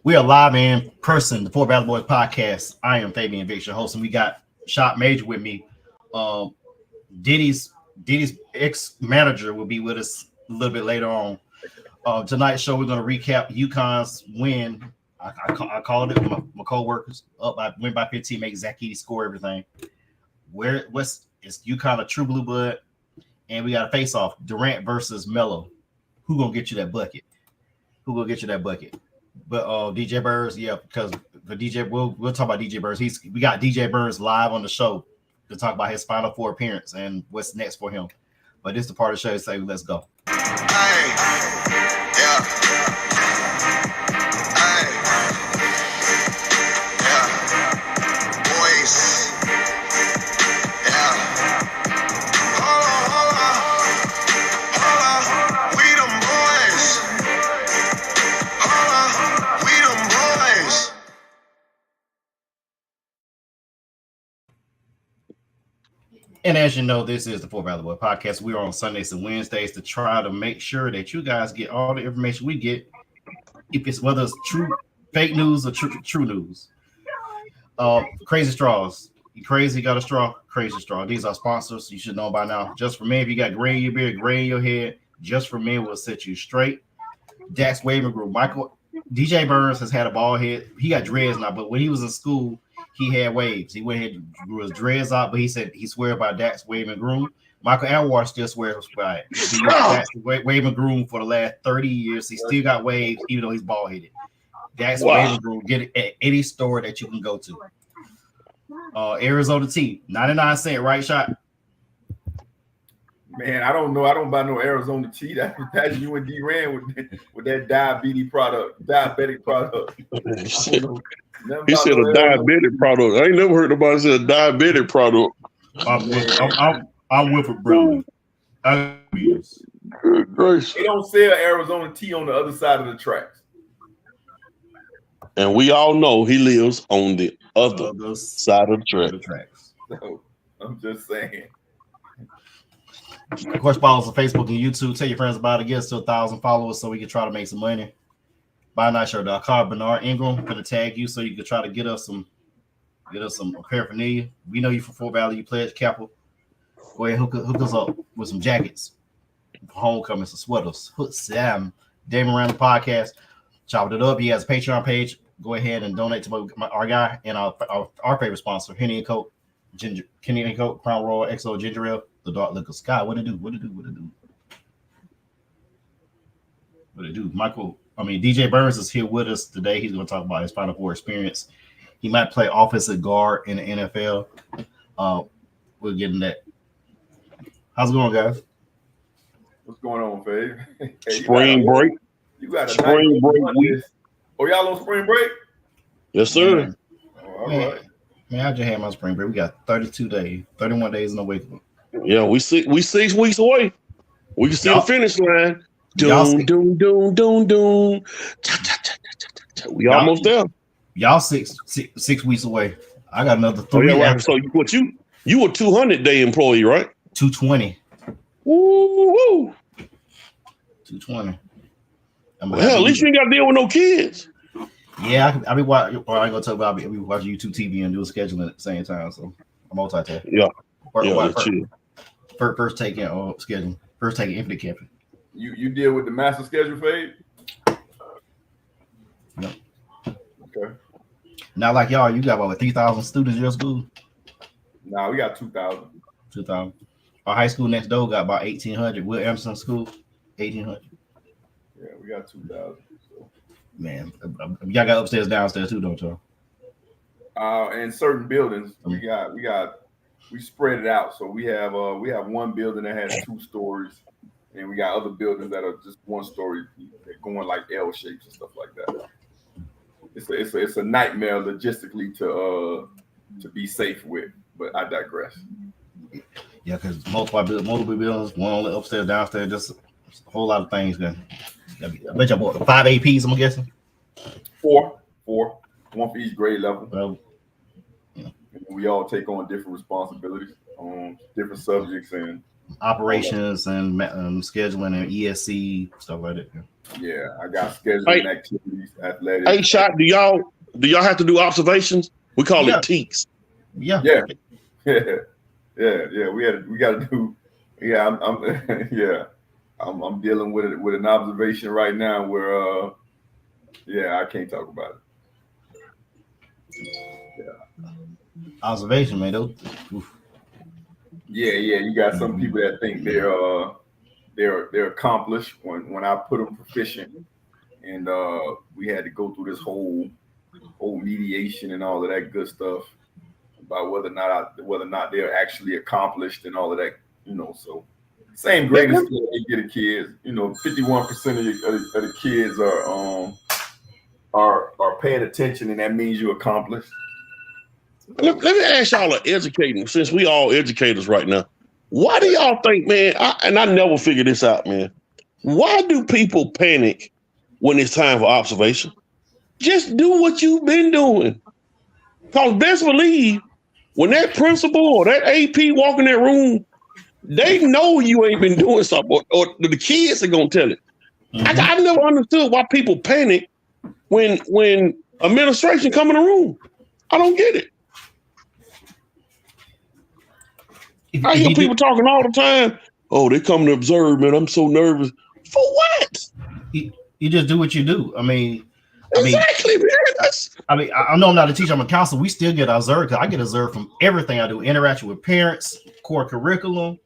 We are live in person, the Four Valley Boys podcast. I am Fabian Vicks, your host, and we got Shop Major with me. Diddy's ex-manager will be with us a little bit later on. Tonight's show, we're going to recap UConn's win. I called it with my co-workers. Win by 15, make Zach Edey score everything. It's UConn a true blue blood, and we got a face-off, Durant versus MELO. Who gonna get you that bucket? But DJ Burns, yeah, because the DJ, we'll talk about DJ Burns. We got DJ Burns live on the show to talk about his Final Four appearance and what's next for him. But this is the part of the show to say, let's go. Hey, yeah. Hey, yeah. Boys, yeah. Hold on. We them boys. We them boys. And as you know, this is the Four Valley Boy podcast. We're on Sundays and Wednesdays to try to make sure that you guys get all the information we get, whether it's true, fake news or true news. Crazy straws. You crazy, got a straw? Crazy straw. These are sponsors. You should know by now. Just for men, if you got gray in your beard, gray in your head, Just for Men will set you straight. Dax Waving Group. DJ Burns has had a bald head. He got dreads now, but when he was in school, he had waves. He went ahead and grew his dreads out, but he said he swear by Dax Waving Groom. Michael Alwar still swears by it. He Dax Waving Groom for the last 30 years. He still got waves, even though he's bald headed. Dax Waving Groom. Get it at any store that you can go to. Arizona tea, 99 cents, right, Shot? Man, I don't know. I don't buy no Arizona tea. That's you and D ran with that diabetic product. He said a diabetic product. I ain't never heard nobody say a diabetic product. I'm with it, brother. Good gracious. They don't sell Arizona tea on the other side of the tracks. And we all know he lives on the other side of the tracks. So I'm just saying. Of course, follow us on Facebook and YouTube. Tell your friends about it. Get us to 1,000 followers so we can try to make some money. BuyNightShirt.com. Bernard Ingram gonna tag you so you can try to get us some paraphernalia. We know you from Fort Valley. You pledge capital. Go ahead, hook us up with some jackets for homecoming, some sweaters. Sam Damon around the podcast. Chopped it up. He has a Patreon page. Go ahead and donate to our guy and our favorite sponsor, Henny & Coke, Crown Royal, XO Ginger Ale, the Dark Liquor Sky. What it do? DJ Burns is here with us today. He's going to talk about his Final Four experience. He might play offensive guard in the NFL. We're getting that. How's it going, guys? What's going on, Faye? Spring break. You got a spring break week. Oh, y'all on spring break? Yes, sir. Man. All right. Man, I just had my spring break. We got 31 days in a week. Yeah, we 6 weeks away. We can see the finish line. Doom. We almost there. Y'all six weeks away. I got another 3. Oh, yeah, right. So you a 200-day employee, right? 220. Woo! 220. Well, at least you ain't got to deal with no kids. Yeah, I be watching. I ain't gonna talk about. I be watching YouTube TV and doing scheduling at the same time. So I'm multitasking. Yeah. First taking scheduling. First taking infinite camping. You deal with the master schedule, Fade? No. Okay. Not like y'all. You got about 3,000 students in your school. Nah, we got 2,000. 2,000. Our high school next door got about 1,800. Will Emerson School, 1,800. Yeah, we got 2,000. So. Man, y'all got upstairs, downstairs too, don't y'all? In certain buildings, we spread it out. So we have one building that has 2 stories, and we got other buildings that are just 1 story, going like L shapes and stuff like that. It's a nightmare logistically to be safe with, but I digress. Yeah, because multiple buildings, one on the upstairs, downstairs, just a whole lot of things. I bet y'all bought 5 APs, I'm guessing. 4, 1 for each grade level. Well, yeah. And we all take on different responsibilities on different subjects, and operations and scheduling and ESC stuff like that. Yeah, I got scheduling activities, athletics. Hey, Shot, do y'all have to do observations? We call it teaks. Yeah. We got to do. Yeah, I'm dealing with it with an observation right now where I can't talk about it. Yeah. Observation, man. Yeah. You got some people that think they're accomplished when I put them proficient, and we had to go through this whole mediation and all of that good stuff about whether or not they're actually accomplished and all of that, So same grading scale they get the kids. 51% of the kids are paying attention, and that means you're accomplished. Let me ask y'all educating, since we all educators right now. Why do y'all think, man, I never figured this out, man. Why do people panic when it's time for observation? Just do what you've been doing. Because best believe, when that principal or that AP walk in that room, they know you ain't been doing something, or the kids are going to tell it. Mm-hmm. I never understood why people panic when administration come in the room. I don't get it. I hear people talking all the time. Oh, they come to observe, man. I'm so nervous. For what? You just do what you do. Exactly, man. I know I'm not a teacher. I'm a counselor. We still get observed because I get observed from everything I do. Interaction with parents, core curriculum,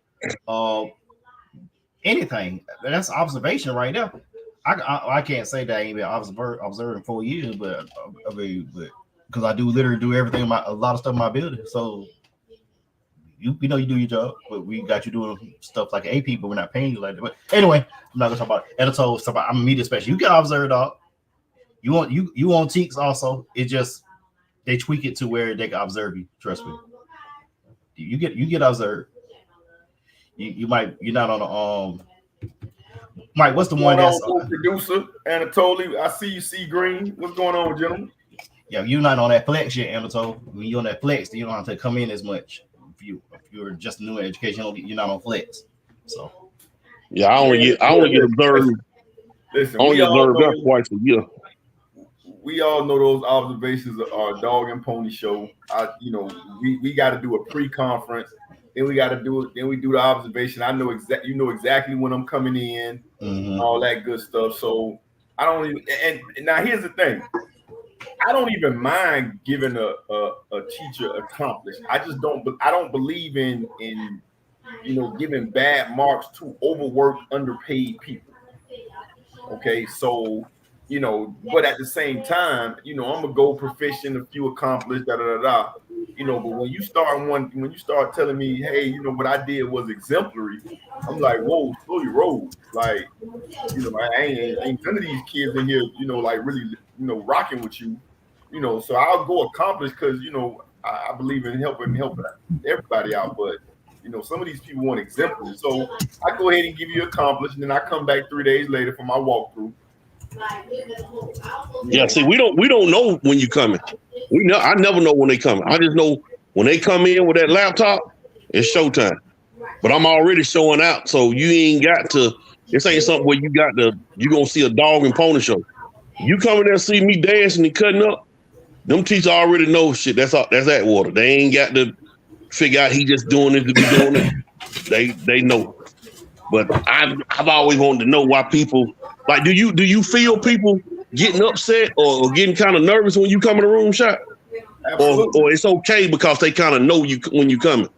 anything. That's observation right now. I can't say that I ain't been observing 4 years, but because I literally do everything, a lot of stuff in my building. So you do your job, but we got you doing stuff like AP, but we're not paying you like that. But anyway, I'm not gonna talk about editorial stuff. I'm a media specialist. You get observed, dog. You want teaks also. It just they tweak it to where they can observe you. Trust me. You get observed. You're not on the Mike. What's the one that's producer Anatoly? I see you, C Green. What's going on, gentlemen? Yeah, you're not on that flex yet, Anatole. When you're on that flex, you don't have to come in as much. If you're just new in education, you're not on flex. So yeah, I only get observed. Listen, only observed that twice a year. We all know those observations are a dog and pony show. We got to do a pre-conference, then we do the observation. I know exactly when I'm coming in, all that good stuff. So I don't even. And now here's the thing. I don't even mind giving a teacher accomplished. I don't believe in giving bad marks to overworked, underpaid people. Okay, so but at the same time, I'm gonna go proficient, a few accomplished, But when you start telling me, hey, what I did was exemplary, I'm like, whoa, slow your roll. Like, I ain't none of these kids in here, like really, rocking with you. So I'll go accomplish because I believe in helping everybody out. But some of these people want exemplary. So I go ahead and give you accomplished, and then I come back 3 days later for my walkthrough. Yeah, see, we don't know when you coming. I never know when they coming. I just know when they come in with that laptop, it's showtime. But I'm already showing out, so you ain't got to. This ain't something where you gonna see a dog and pony show. You coming there see me dancing and cutting up. Them teachers already know shit. That's that water. They ain't got to figure out he just doing it to be doing it. They know. But I've always wanted to know why people like. Do you feel people getting upset or getting kind of nervous when you come in the room, Shot? Or it's okay because they kind of know you when you coming?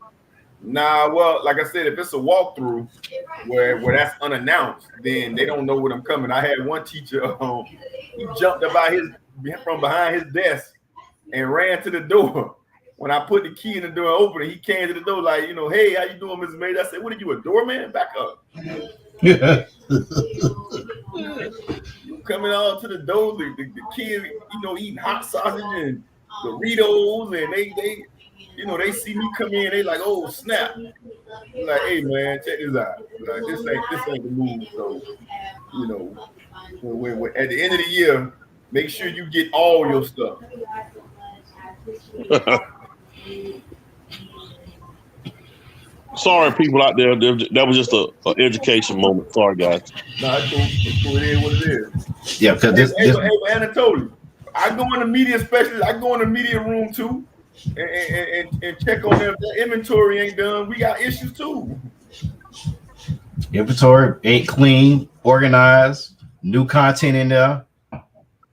Nah, well, like I said, if it's a walkthrough where that's unannounced, then they don't know when I'm coming. I had one teacher, he jumped from behind his desk and ran to the door. When I put the key in the door and opened it, he came to the door like, hey, how you doing, Mrs. Major? I said, what are you, a doorman? Back up. Yeah. You coming out to the door, the kids, eating hot sausage and Doritos, and they see me come in, they like, oh snap. I'm like, hey man, check this out. Like, this ain't the move. So, when at the end of the year, make sure you get all your stuff. Sorry, people out there. That was just a education moment. Sorry, guys. No, it's cool. It's cool. It is what it is. Yeah, because this Hey, Anatoly, I go in the media specialist. I go in the media room too, and check on them. If the inventory ain't done, we got issues too. inventory ain't clean, organized, new content in there,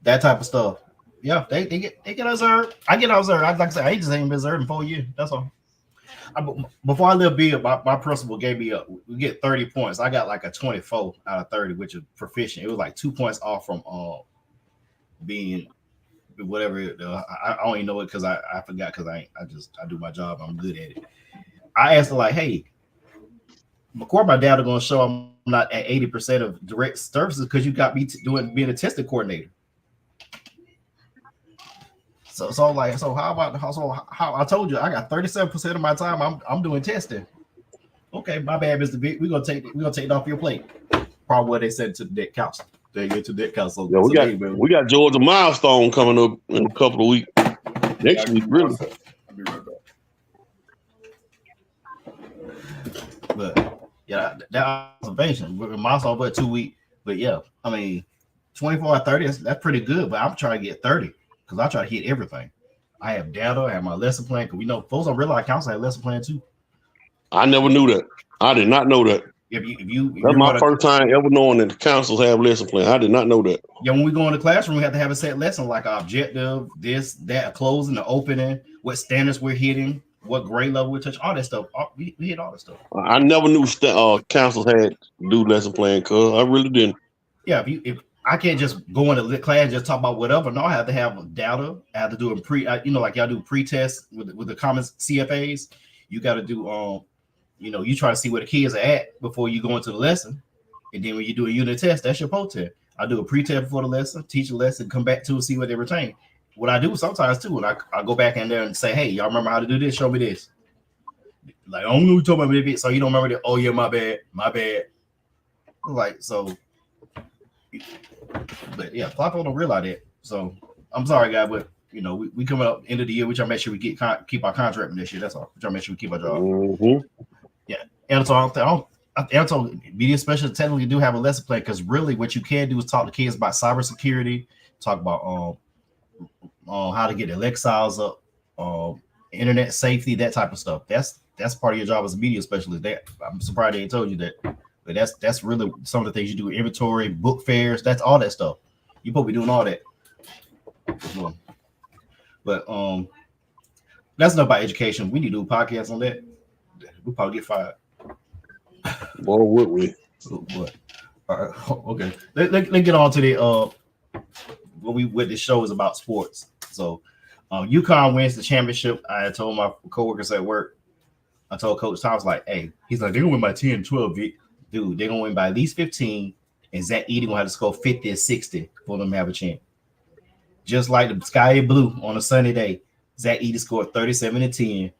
that type of stuff. Yeah, they get observed. I get observed. Like I said, I just ain't been observed in 4 years. That's all. Before I left Bill, my principal gave me we get 30 points. I got like a 24 out of 30, which is proficient. It was like 2 points off from being whatever. I don't even know it because I forgot because I do my job. I'm good at it. I asked her like, hey, McCoy, my dad are going to show I'm not at 80% of direct services because you got me being a testing coordinator. So like, so how about how I told you I got 37% of my time I'm doing testing. Okay, my bad, Mr. Vic. We're gonna take it off your plate. Probably what they said to the debt council. They get to debt council. Yeah, we got Georgia Milestone coming up in a couple of weeks. Next week, really. I'll be right back. But yeah, that observation. Milestone but 2 weeks. But yeah, I mean 24 or 30, that's pretty good, but I'm trying to get 30. Because I try to hit everything. I have data, I have my lesson plan. Because we know folks don't realize council have lesson plan too. I never knew that. I did not know that. If That's my first time ever knowing that the councils have lesson plan. I did not know that. Yeah, when we go in the classroom, we have to have a set lesson like our objective, this, that, a closing, the opening, what standards we're hitting, what grade level we touch, all that stuff. We hit all that stuff. I never knew councils had to do lesson plan, because I really didn't. Yeah, if I can't just go into the class and just talk about whatever. No, I have to have data. I have to do like y'all do pre-test with the common CFAs. You got to do, you try to see where the kids are at before you go into the lesson. And then when you do a unit test, that's your post-test. I do a pre-test before the lesson, teach a lesson, come back to and see what they retain. What I do sometimes too, and I go back in there and say, hey, y'all remember how to do this? Show me this. Like, I don't know what you're talking about, so you don't remember that? Oh, yeah, my bad. Like, so... But yeah, a lot of people don't realize that. So I'm sorry, guys, but we coming up end of the year. We try to make sure we keep our contract this year. That's all. We try to make sure we keep our job. Mm-hmm. Yeah, and so media specialists technically do have a lesson plan because really what you can do is talk to kids about cybersecurity, talk about how to get their Lexals up, internet safety, that type of stuff. That's part of your job as a media specialist. I'm surprised they ain't told you that. But that's really some of the things you do: inventory, book fairs. That's all that stuff. You probably doing all that. But that's enough about education. We need to do a podcast on that. We'll probably get fired. Well, would we? Oh, boy. All right. Okay. Let's get on to the what this show is about sports. So, UConn wins the championship. I told my coworkers at work. I told Coach Thomas, like, hey, he's like, they're gonna win by 10, 12, Vic. Dude, they're gonna win by at least 15, and Zach Edey gonna have to score 50 or 60 for them to have a chance. Just like the sky is blue on a sunny day, Zach Edey scored 37 and 10.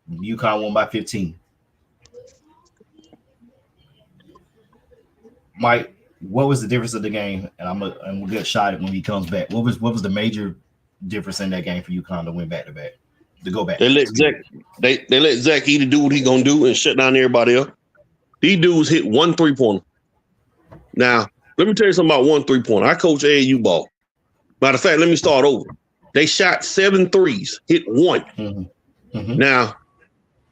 UConn won by 15. Mike, what was the difference of the game? And we'll get shot at when he comes back. What was the major difference in that game for UConn to win back to back? To go back. They let Zach Edey do what he gonna do and shut down everybody else. These dudes hit 1 3-pointer. Now, let me tell you something about 1 3-pointer. I coach AAU ball. Matter of fact, let me start over. They shot 7 threes, hit 1. Mm-hmm. Mm-hmm. Now,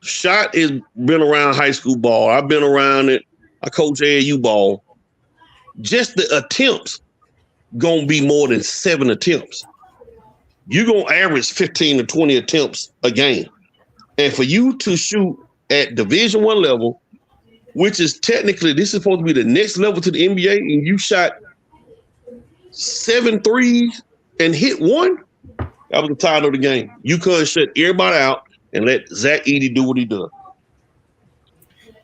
shot has been around high school ball. I've been around it. I coach AAU ball. Just the attempts gonna be more than 7 attempts. You're gonna average 15 to 20 attempts a game. And for you to shoot at Division I level, which is technically, this is supposed to be the next level to the NBA, and you shot 7 threes and hit 1, that was the title of the game. UConn shut everybody out and let Zach Edey do what he does.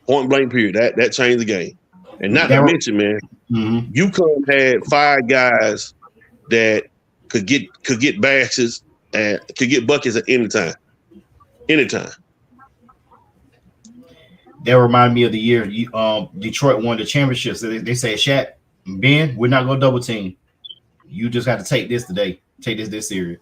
Point blank period. That changed the game. And not to mention, man, UConn had 5 guys that could get baskets and could get buckets at any time. Anytime. That reminded me of the year Detroit won the championship. So they said, Shaq, Ben, we're not going to double team. You just got to take this today. Take this serious.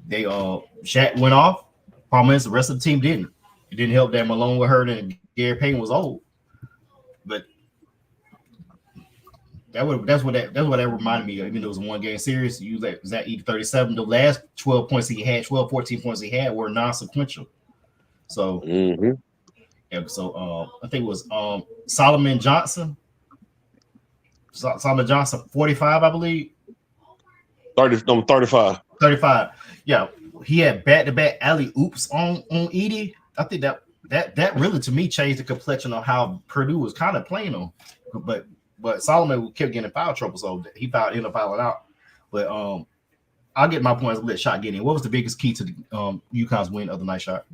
They Shaq went off. Problem is, the rest of the team didn't. It didn't help that Malone was hurt and Gary Payton was old. But that's what that reminded me of. Even though it was a 1-game series, you was at 37. The last 12 points he had, 12, 14 points he had were non-sequential. So yeah, so I think it was Solomon Johnson. Solomon Johnson, 45, I believe. 35. 35. Yeah, he had back-to-back alley oops on Edie. I think that really to me changed the complexion of how Purdue was kind of playing on. But Solomon kept getting in foul trouble, so he ended up fouling out. But I'll get my points. Let Shot get in. What was the biggest key to the UConn's win of the night, Shot?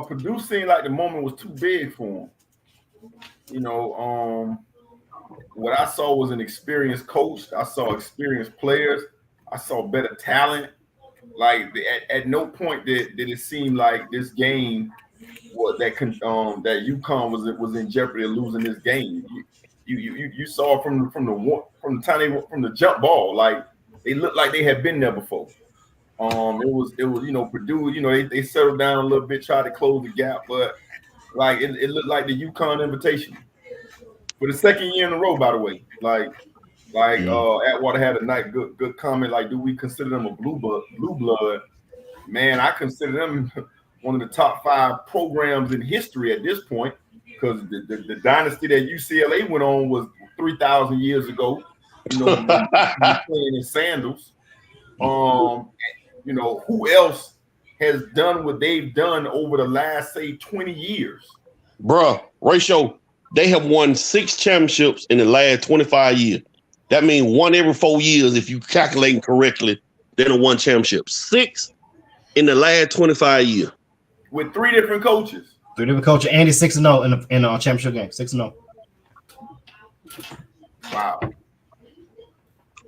Purdue seemed like the moment was too big for him. You know, what I saw was an experienced coach. I saw experienced players. I saw better talent. Like at no point did it seem like this game that UConn was in jeopardy of losing this game. You saw from the jump ball, like they looked like they had been there before. It was Purdue, they settled down a little bit, tried to close the gap, but like it looked like the UConn invitation for the second year in a row, by the way. Atwater had a good comment, like, do we consider them a blue blood? Man, I consider them one of the top 5 programs in history at this point, because the dynasty that UCLA went on was 3,000 years ago. Playing in sandals. Who else has done what they've done over the last, say, 20 years? Bruh, ratio, they have won 6 championships in the last 25 years. That means 1 every 4 years, if you calculating correctly, they done won championships. 6 in the last 25 years. With 3 different coaches. 3 different coaches, and he's 6-0 in a championship game. 6-0. Wow.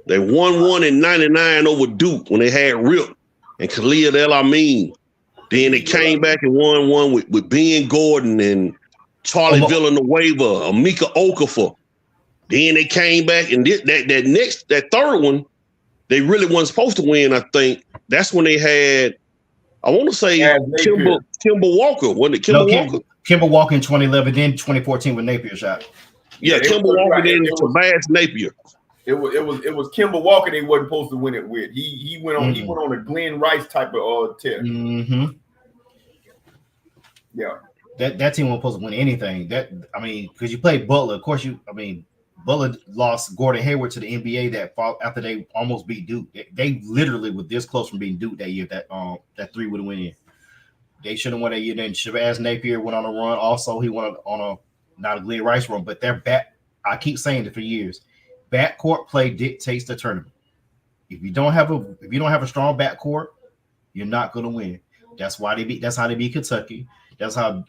They won one in 99 over Duke when they had Rip and Khalid El-Amin. Then they came back and won one with Ben Gordon and Charlie Villanueva, Amika Okafor. Then they came back and did that third one, they really weren't supposed to win, I think. That's when they had, I want to say, Kimber Walker. Wasn't it Walker? Kimber Walker in 2011, then 2014 with Napier shot. Yeah, Kimber Walker, then Tobias Napier. It was Kimber Walker they wasn't supposed to win it with. He went on a Glenn Rice type of tear. Mm-hmm. Yeah. That team wasn't supposed to win anything. Because you played Butler. Of course, Butler lost Gordon Hayward to the NBA after they almost beat Duke. They literally were this close from beating Duke that year. That 3 would have went in. They should have won that year. Then Shabazz Napier went on a run. Also, he went on not a Glenn Rice run, but their back. I keep saying it for years. Backcourt play dictates the tournament. If you don't have a strong backcourt, you're not going to win. That's how they beat Kentucky. That's how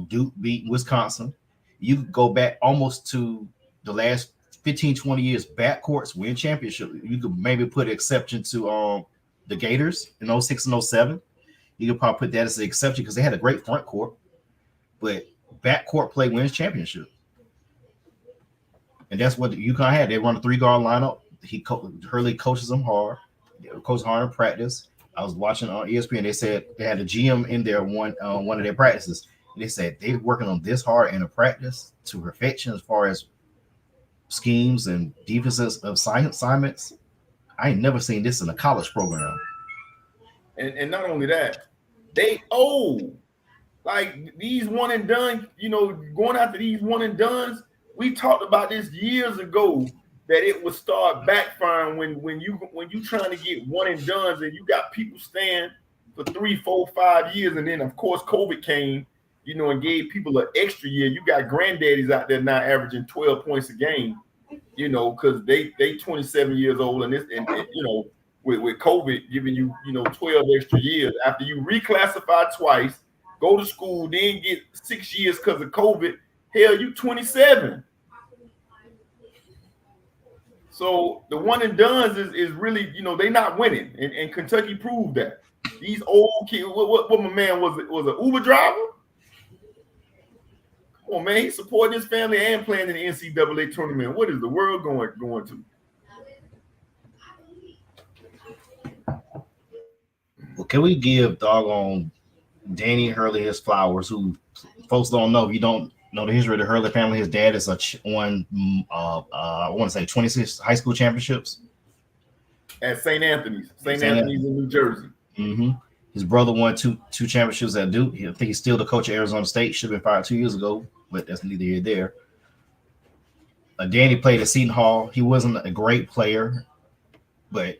Duke beat Wisconsin. You go back almost to the last 15, 20 years, backcourts win championship. You could maybe put an exception to the Gators in 06 and 07. You could probably put that as an exception because they had a great front court. But backcourt play wins championship. And that's what UConn had. They run a 3-guard lineup. Hurley coaches them hard. Coach hard in practice. I was watching on ESPN. They said they had a GM in there one of their practices. And they said they're working on this hard in a practice to perfection as far as schemes and defenses of assignments. I ain't never seen this in a college program. And not only that, they like these one and done. Going after these one and dones. We talked about this years ago that it would start backfiring when you trying to get one and dones and you got people staying for 3, 4, 5 years, and then of course COVID came, and gave people an extra year. You got granddaddies out there now averaging 12 points a game, because they 27 years old, and with COVID giving you 12 extra years after you reclassify twice, go to school, then get 6 years because of COVID. Hell, you 27. So the one and dones is really, they not winning, and Kentucky proved that. These old kids, what my man was an Uber driver? Come on, man, he's supporting his family and playing in the NCAA tournament. What is the world going to? Well, can we give doggone Danny Hurley has flowers, who folks don't know. If you don't know the history of the Hurley family, his dad is I want to say 26 high school championships at St. Anthony's. St. Anthony's in New Jersey. Mm-hmm. His brother won two championships at Duke. I think he's still the coach of Arizona State. Should have been fired 2 years ago, but that's neither here nor there. Danny played at Seton Hall. He wasn't a great player, but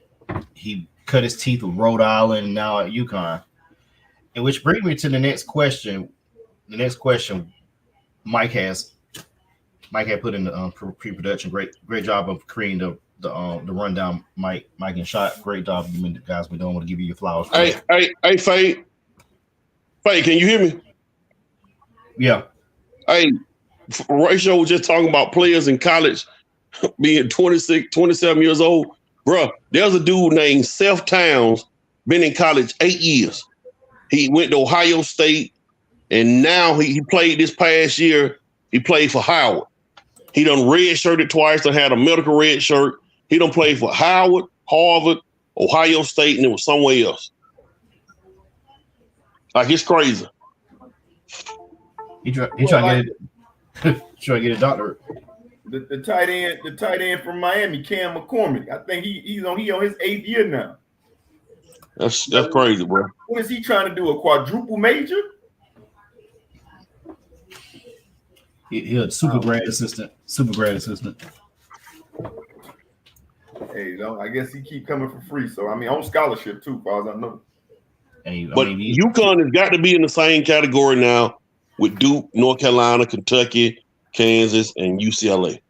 he cut his teeth with Rhode Island and now at UConn. And which brings me to the next question. The next question Mike had put in the pre-production. Great job of creating the rundown. Mike and Shot. Great job you guys been doing. I want to give you your flowers. Hey, Fade, can you hear me? Yeah. Hey, Rachel was just talking about players in college being 26, 27 years old. Bruh, there's a dude named Seth Towns, been in college 8 years. He went to Ohio State, and now he played this past year. He played for Howard. He done red-shirted twice and had a medical red shirt. He done played for Howard, Harvard, Ohio State, and it was somewhere else. Like, it's crazy. He trying to get a doctorate. The tight end from Miami, Cam McCormick. I think he's on his 8th year now. That's crazy, bro. What is he trying to do? A quadruple major? He's a super grad assistant. Hey, I guess he keep coming for free. So I mean, on scholarship too, as far as I know. But UConn has got to be in the same category now with Duke, North Carolina, Kentucky, Kansas, and UCLA.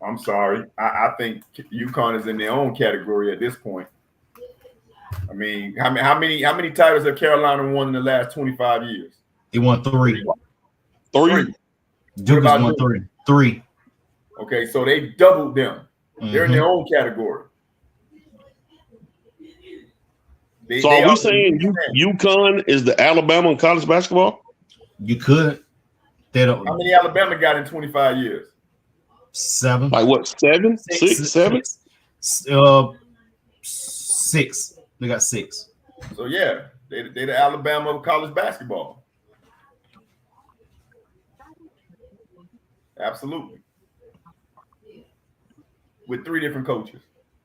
I'm sorry. I think UConn is in their own category at this point. I mean, how many titles have Carolina won in the last 25 years? They won 3. 3. Duke has won 3. 3. Okay, so they doubled them. Mm-hmm. They're in their own category. So are we saying UConn is the Alabama in college basketball? You could. They don't. How many Alabama got in 25 years? 7. Like what? 7? 6? 7? 6. They got 6. So yeah, they the Alabama of college basketball. Absolutely. With 3 different coaches.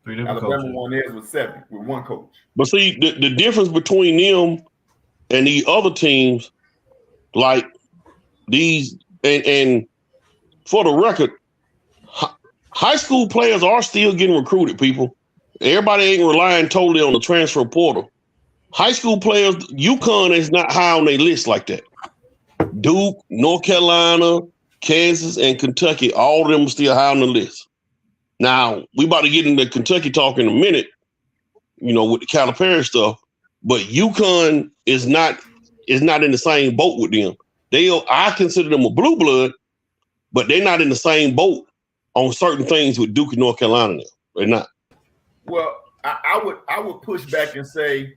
Alabama won theirs with 7 with 1 coach. But see, the difference between them and the other teams, like these, and for the record, high school players are still getting recruited, people. Everybody ain't relying totally on the transfer portal. High school players, UConn is not high on their list like that. Duke, North Carolina, Kansas, and Kentucky, all of them are still high on the list. Now, we about to get into Kentucky talk in a minute, with the Calipari stuff, but UConn is not in the same boat with them. I consider them a blue blood, but they're not in the same boat on certain things with Duke and North Carolina now. They're not. Well, I would push back and say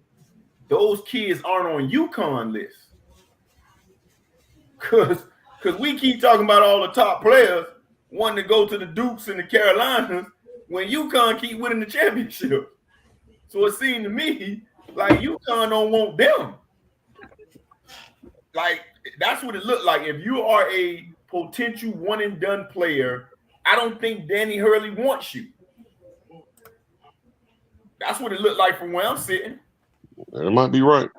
those kids aren't on UConn list. Because we keep talking about all the top players wanting to go to the Dukes and the Carolinas when UConn keep winning the championship. So it seemed to me like UConn don't want them. Like, that's what it looked like. If you are a potential one-and-done player, I don't think Danny Hurley wants you. That's what it looked like from where I'm sitting. That might be right.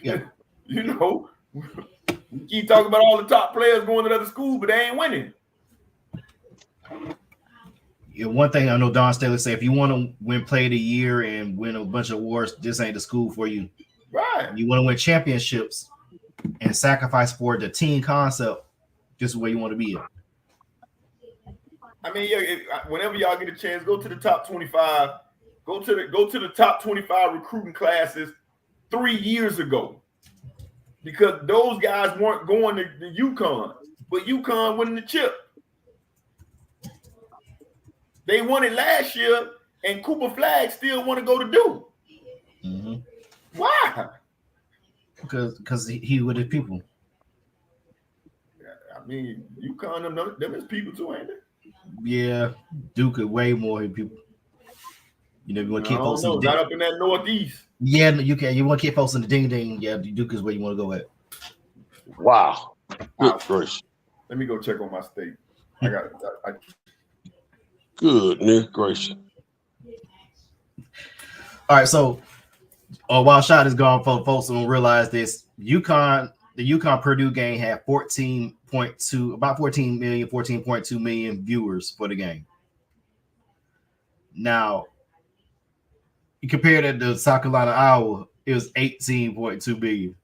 Yeah. We keep talking about all the top players going to other schools, but they ain't winning. Yeah, one thing I know Don Staley say, if you want to win Play of the Year and win a bunch of awards, this ain't the school for you. Right. You want to win championships and sacrifice for the team concept, this is where you want to be at. I mean, whenever y'all get a chance, go to the top 25. Go to the top 25 recruiting classes 3 years ago. Because those guys weren't going to the UConn, but UConn winning the chip. They won it last year, and Cooper Flagg still want to go to Duke. Mm-hmm. Why? Because he with his people. I mean, UConn, them is people too, ain't they? Yeah, Duke is way more his people. You want to keep folks. Not up in that Northeast. Yeah, you can. You want to keep folks in the ding ding. Yeah, Duke is where you want to go at. Wow. Good Ouch. gracious. Let me go check on my state. I got it. Goodness gracious. All right, so while shot is gone, folks don't realize this. The UConn Purdue game had 14.2 million viewers for the game. Now, you compare that to South Carolina, Iowa, it was 18.2 million.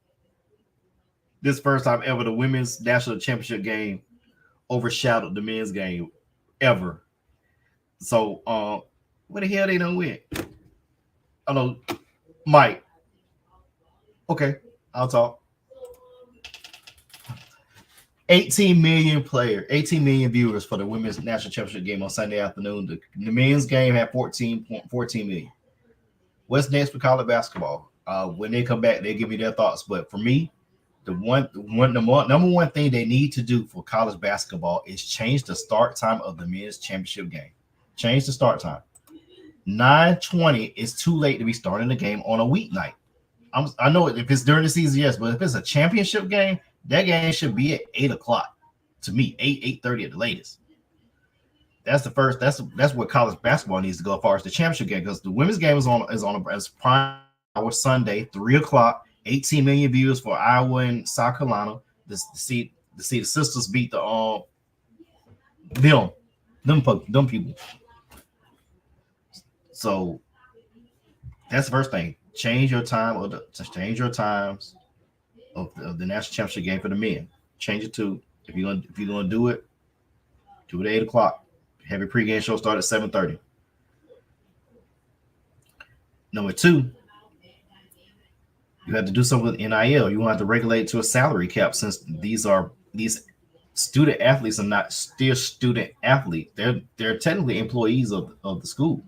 This first time ever the women's national championship game overshadowed the men's game ever. So, where the hell they done went? I know, Mike. Okay, I'll talk. 18 million viewers for the women's national championship game on Sunday afternoon. The men's game had 14 million. What's next for college basketball? When they come back, they give me their thoughts. But for me, the number one thing they need to do for college basketball is change the start time of the men's championship game. Change the start time. 9:20 is too late to be starting the game on a weeknight. I know if it's during the season, yes, but if it's a championship game, that game should be at 8 o'clock. To me, 8:30 at the latest. That's the first. That's what college basketball needs to go as far as the championship game, because the women's game is on as prime hour Sunday, 3 o'clock. 18 million views for Iowa and South Carolina. To see the sisters beat the them people. So that's the first thing. Change your time change your times of the national championship game for the men. Change it to if you're gonna do it at 8 o'clock. Have your pregame show start at 7:30. Number 2, you have to do something with NIL. You want to have to regulate it to a salary cap, since these student athletes are not still student athletes. They're technically employees of the school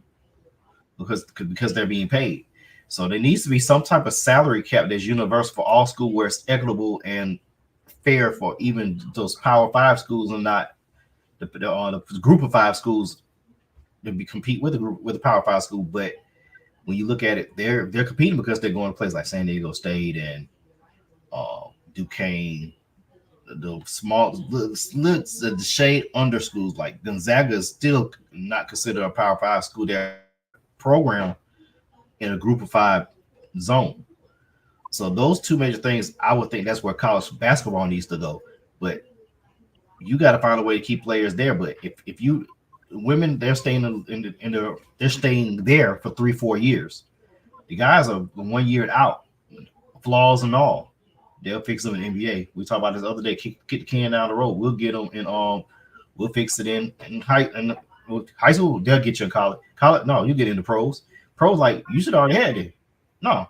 because they're being paid. So there needs to be some type of salary cap that's universal for all schools, where it's equitable and fair for even those Power 5 schools, and not the Group of 5 schools to compete with the Power 5 school. But when you look at it, they're competing because they're going to places like San Diego State and Duquesne, the shade under schools. Like Gonzaga is still not considered a Power 5 school. Their program in a Group of 5 zone. So those two major things, I would think that's where college basketball needs to go. But you got to find a way to keep players there. But if you women, they're staying they're staying there for 3-4 years. The guys are 1 year out, flaws and all. They'll fix them in the NBA. We talked about this the other day. Kick the can down the road. We'll get them in. We'll fix it in high school. They'll get you in college. No, you get into pros. Pros, like, you should already have it. No.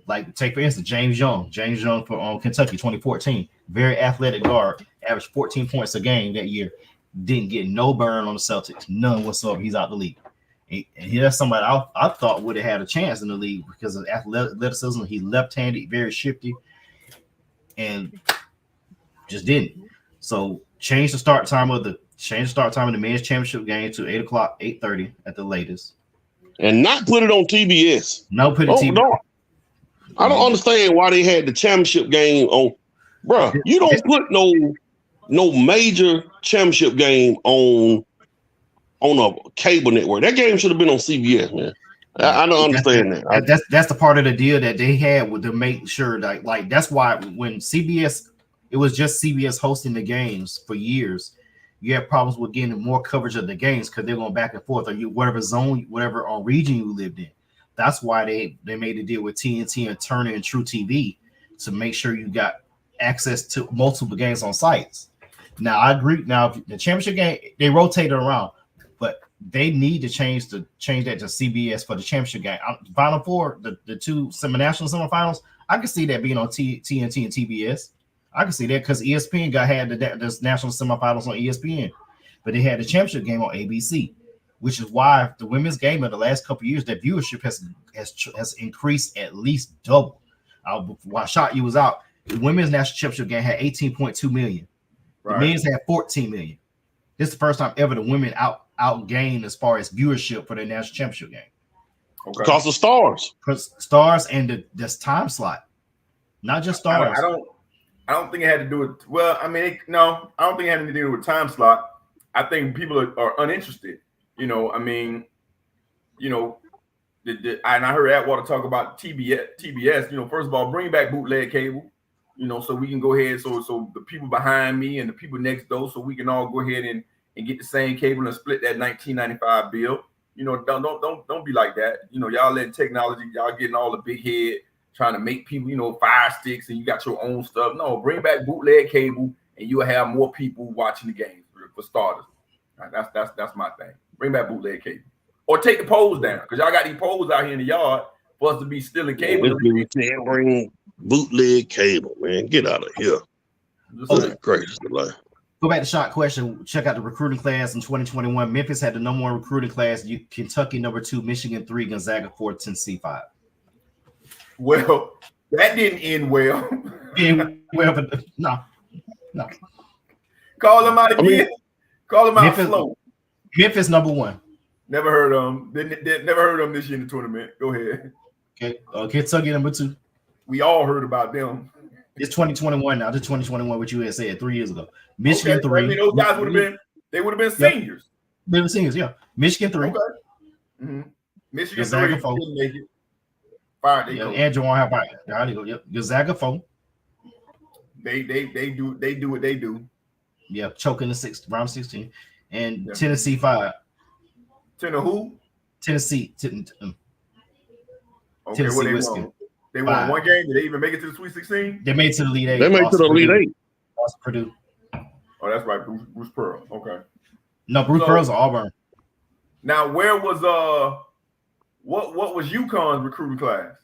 Like, take for instance James Young for Kentucky 2014. Very athletic guard, averaged 14 points a game that year. Didn't get no burn on the Celtics, none whatsoever. He's out the league. And here's somebody I thought would have had a chance in the league because of athleticism. He left-handed, very shifty, and just didn't. So change the start time of the men's championship game to 8 o'clock, 8:30 at the latest. And not put it on TBS. No, put it on TBS. No. I don't understand why they had the championship game on. Bro, you don't put no major championship game on a cable network. That game should have been on CBS, man. I don't understand that. That's the part of the deal that they had with to make sure that, like, that's why when CBS, it was just CBS hosting the games for years. You have problems with getting more coverage of the games because they're going back and forth, or whatever zone, whatever region you lived in. That's why they made a deal with TNT and Turner and True TV to make sure you got access to multiple games on sites. Now, I agree. Now, the championship game, they rotate it around, but they need to change that to CBS for the championship game. Final Four, the two national semifinals, I can see that being on TNT and TBS. I can see that because ESPN had the national semifinals on ESPN, but they had the championship game on ABC, which is why the women's game in the last couple of years, that viewership has increased at least double. While Shot you was out, the women's national championship game had 18.2 million. Right. The men's had 14 million. This is the first time ever the women outgained as far as viewership for their national championship game. Okay. Because of stars. Stars and this time slot, not just stars. I don't think it had to do with. Well, I mean, no, I don't think it had anything to do with time slot. I think people are uninterested. You know, I mean, you know, and I heard Atwater talk about TBS. You know, first of all, bring back bootleg cable. You know, so we can go ahead. So the people behind me and the people next door, so we can all go ahead and get the same cable and split that 1995 bill. You know, don't be like that. You know, y'all letting technology, y'all getting all the big head, trying to make people, you know, fire sticks and you got your own stuff. No, bring back bootleg cable and you'll have more people watching the games for starters. Right, that's my thing. Bring back bootleg cable. Or take the poles down, because y'all got these poles out here in the yard for us to be stealing cable. You can't bring bootleg cable, man. Get out of here. That's crazy. Go back to shot question. Check out the recruiting class in 2021. Memphis had the number 1 recruiting class. Kentucky number 2, Michigan 3, Gonzaga 4, Tennessee 5. Well, that didn't end well. But no. Call them out again. Call them out slow. Memphis number 1. Never heard of them. Never heard of them this year in the tournament. Go ahead. Okay. Kentucky number 2. We all heard about them. It's 2021 now. This 2021, what you had said 3 years ago. Michigan 3. I mean, those guys would have been seniors. They were seniors, yeah. Michigan 3. Okay. Mm-hmm. Michigan Gonzaga 3 4. didn't make it. Fire, they go. And Jawan have there you go. Yep. Gonzaga 4. They do what they do. Yeah, choking the round 16. And Tennessee 5. Who? Tennessee. Okay, Tennessee what they Whiskey. won? They won 1 game. Did they even make it to the Sweet 16? They made it to the Elite 8. They made it to the Elite 8. Purdue. Oh, that's right, Bruce Pearl. Okay. No, Bruce Pearl's Auburn. Now, where was what was UConn's recruiting class?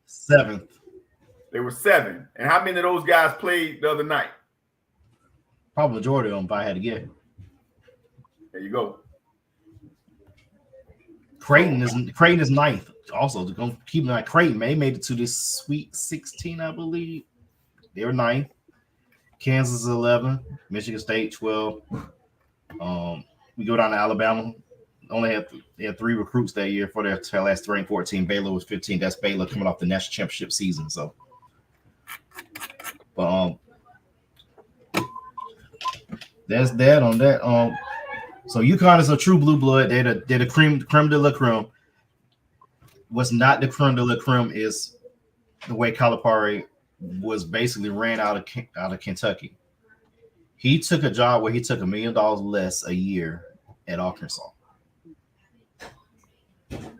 7th. They were 7. And how many of those guys played the other night? Probably majority of them, if I had to get. There you go. Creighton is 9th. Also, they're gonna keep an eye. Creighton, they made it to this Sweet 16, I believe. They were 9th. Kansas is 11. Michigan State 12. We go down to Alabama. They had 3 recruits that year for their last 3 and 14. Baylor was 15. That's Baylor coming off the national championship season. So, but that's that on that. So UConn is a true blue blood. They're the creme de la creme. What's not the creme de la creme is the way Calipari was basically ran out of Kentucky. He took a job where he took $1 million less a year at Arkansas.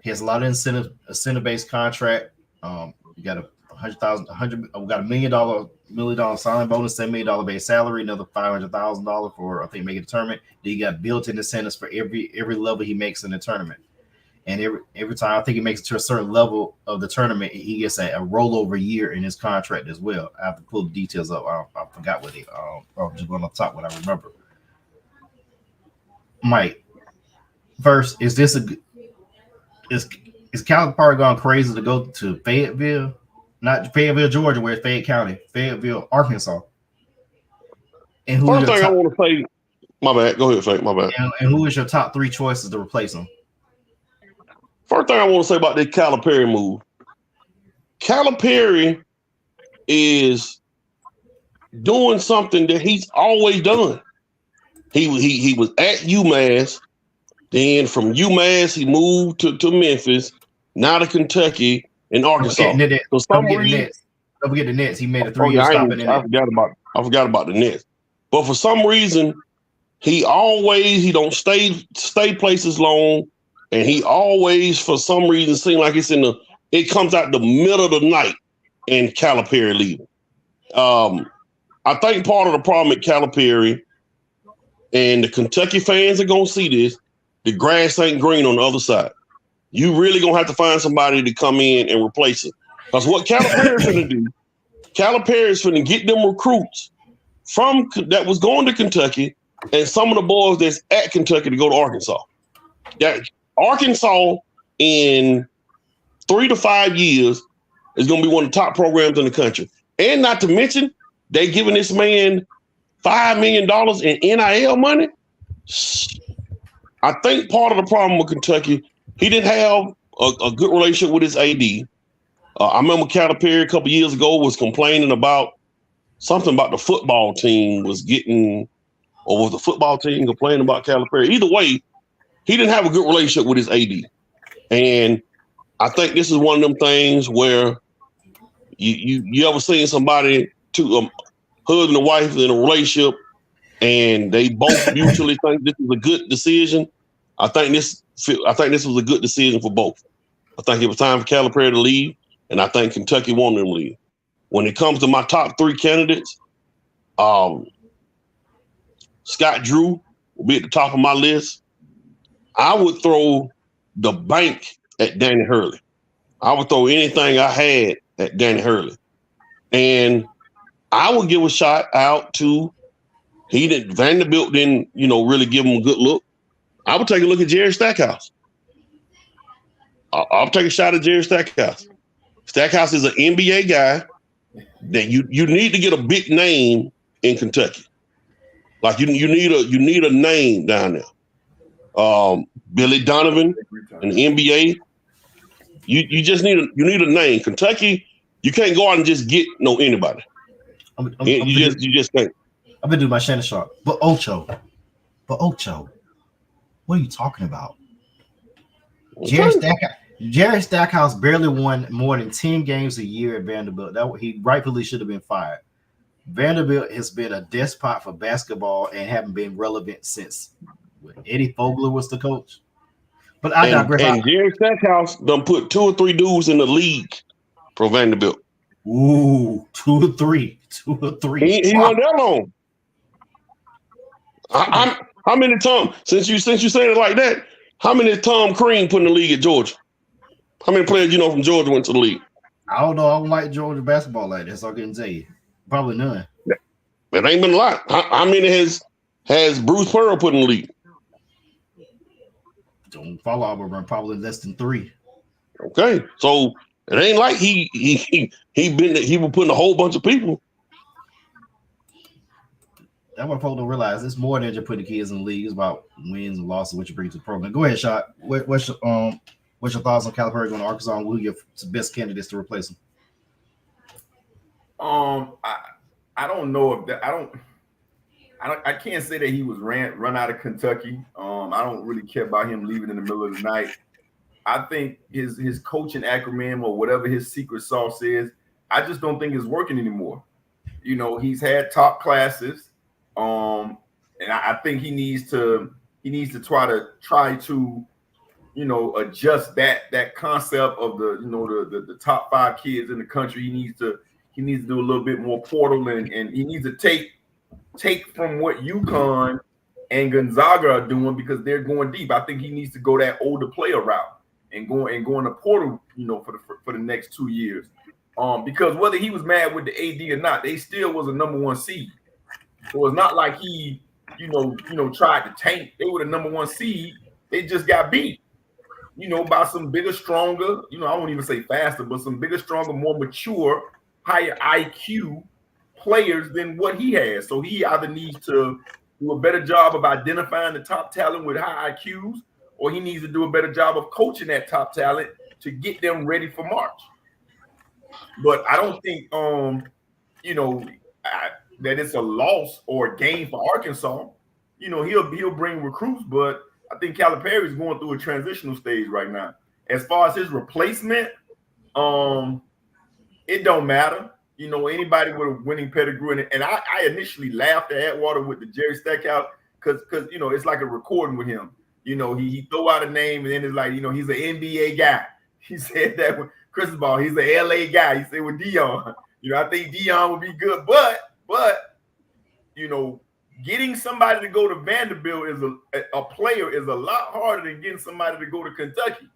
He has a lot of incentive-based contract. We got we got $1 million signing bonus, $7 million base salary, another $500,000 for I think making the tournament. Then he got built-in incentives for every level he makes in the tournament. And every time I think he makes it to a certain level of the tournament, he gets a rollover year in his contract as well. I have to pull the details up. I forgot what it. I'm just going off the top what I remember. Mike, first, is Calipari gone crazy to go to Fayetteville? Not Fayetteville, Georgia, where it's Fayette County, Fayetteville, Arkansas. And who? First thing I want to say, my bad. Go ahead, Fake. My bad. And who is your top 3 choices to replace him? First thing I want to say about this Calipari move. Calipari is doing something that he's always done. He was at UMass. Then from UMass, he moved to Memphis, now to Kentucky and Arkansas. For some reason, don't forget the Nets. He made a 3-year stop in I forgot about the Nets. But for some reason, he don't stay places long, and he always, for some reason, seems like it comes out the middle of the night and Calipari leaving. I think part of the problem with Calipari, and the Kentucky fans are gonna see this, the grass ain't green on the other side. You really gonna have to find somebody to come in and replace it. Because what Calipari is gonna do, Calipari is gonna get them recruits that was going to Kentucky and some of the boys that's at Kentucky to go to Arkansas. Yeah, Arkansas in 3 to 5 years is gonna be one of the top programs in the country. And not to mention, they giving this man $5 million in NIL money. I think part of the problem with Kentucky, he didn't have a good relationship with his AD. I remember Calipari a couple years ago was complaining about something about the football team was getting, or was the football team complaining about Calipari? Either way, he didn't have a good relationship with his AD. And I think this is one of them things where you ever seen somebody, to husband and wife in a relationship, and they both mutually think this is a good decision. I think this was a good decision for both. I think it was time for Calipari to leave, and I think Kentucky wanted him to leave. When it comes to my top three candidates, Scott Drew will be at the top of my list. I would throw the bank at Danny Hurley. I would throw anything I had at Danny Hurley. And I would give a shot out to, Vanderbilt didn't, really give him a good look. I would take a look at Jerry Stackhouse. I'll take a shot at Jerry Stackhouse. Stackhouse is an NBA guy that you need to get a big name in Kentucky. Like you need a name down there. Billy Donovan in the NBA. You just need a name. Kentucky, you can't go out and just get anybody. You just can't. I've been doing my Shannon Sharp. But Ocho, what are you talking about? Jerry Stackhouse barely won more than 10 games a year at Vanderbilt. He rightfully should have been fired. Vanderbilt has been a despot for basketball and haven't been relevant since Eddie Fogler was the coach. But I digress. And Jerry Stackhouse done put 2 or 3 dudes in the league for Vanderbilt. Ooh, 2 or 3. He wasn't that long. How many Tom? Since you saying it like that, how many Tom Crean put in the league at Georgia? How many players from Georgia went to the league? I don't know. I don't like Georgia basketball like that, so I couldn't tell you. Probably none. It ain't been a lot. How many has Bruce Pearl put in the league? Don't follow Auburn. Probably less than 3. Okay, so it ain't like he was putting a whole bunch of people. That's what folks don't realize. It's more than just putting the kids in the league. It's about wins and losses, what you bring to the program. Go ahead, Shot. What's your thoughts on Calipari going to Arkansas, and who your best candidates to replace him? I don't know if that. I can't say that he was run out of Kentucky. I don't really care about him leaving in the middle of the night. I think his coaching acumen or whatever his secret sauce is, I just don't think it's working anymore. He's had top classes, and I think he needs to try to adjust that concept of the top 5 kids in the country. He needs to do a little bit more portal, and he needs to take from what UConn and Gonzaga are doing, because they're going deep. I think he needs to go that older player route and go in the portal, for the next 2 years. Because whether he was mad with the AD or not, they still was a number 1 seed. So it's not like he, tried to tank. They were the number 1 seed. They just got beat, by some bigger, stronger, I won't even say faster, but some bigger, stronger, more mature, higher IQ players than what he has. So he either needs to do a better job of identifying the top talent with high IQs, or he needs to do a better job of coaching that top talent to get them ready for March. But I don't think, that it's a loss or a gain for Arkansas. He'll bring recruits, but I think Calipari is going through a transitional stage right now. As far as his replacement, it don't matter. Anybody with a winning pedigree, and I initially laughed at Atwater with the Jerry Stackhouse because it's like a recording with him. He throw out a name, and then it's like, he's an NBA guy. He said that with Cristobal, he's an LA guy. He said with Dion, I think Dion would be good, but getting somebody to go to Vanderbilt is a player is a lot harder than getting somebody to go to Kentucky.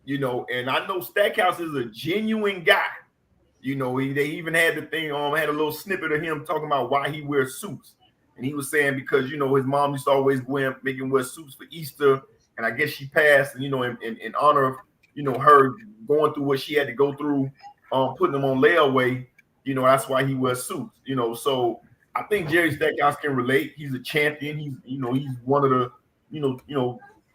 And I know Stackhouse is a genuine guy. They even had the thing had a little snippet of him talking about why he wears suits. And he was saying because, his mom used to always make him wear suits for Easter. And I guess she passed, and, in honor of, her going through what she had to go through, putting them on layaway, that's why he wears suits, So I think Jerry Stackhouse can relate. He's a champion. He's one of the,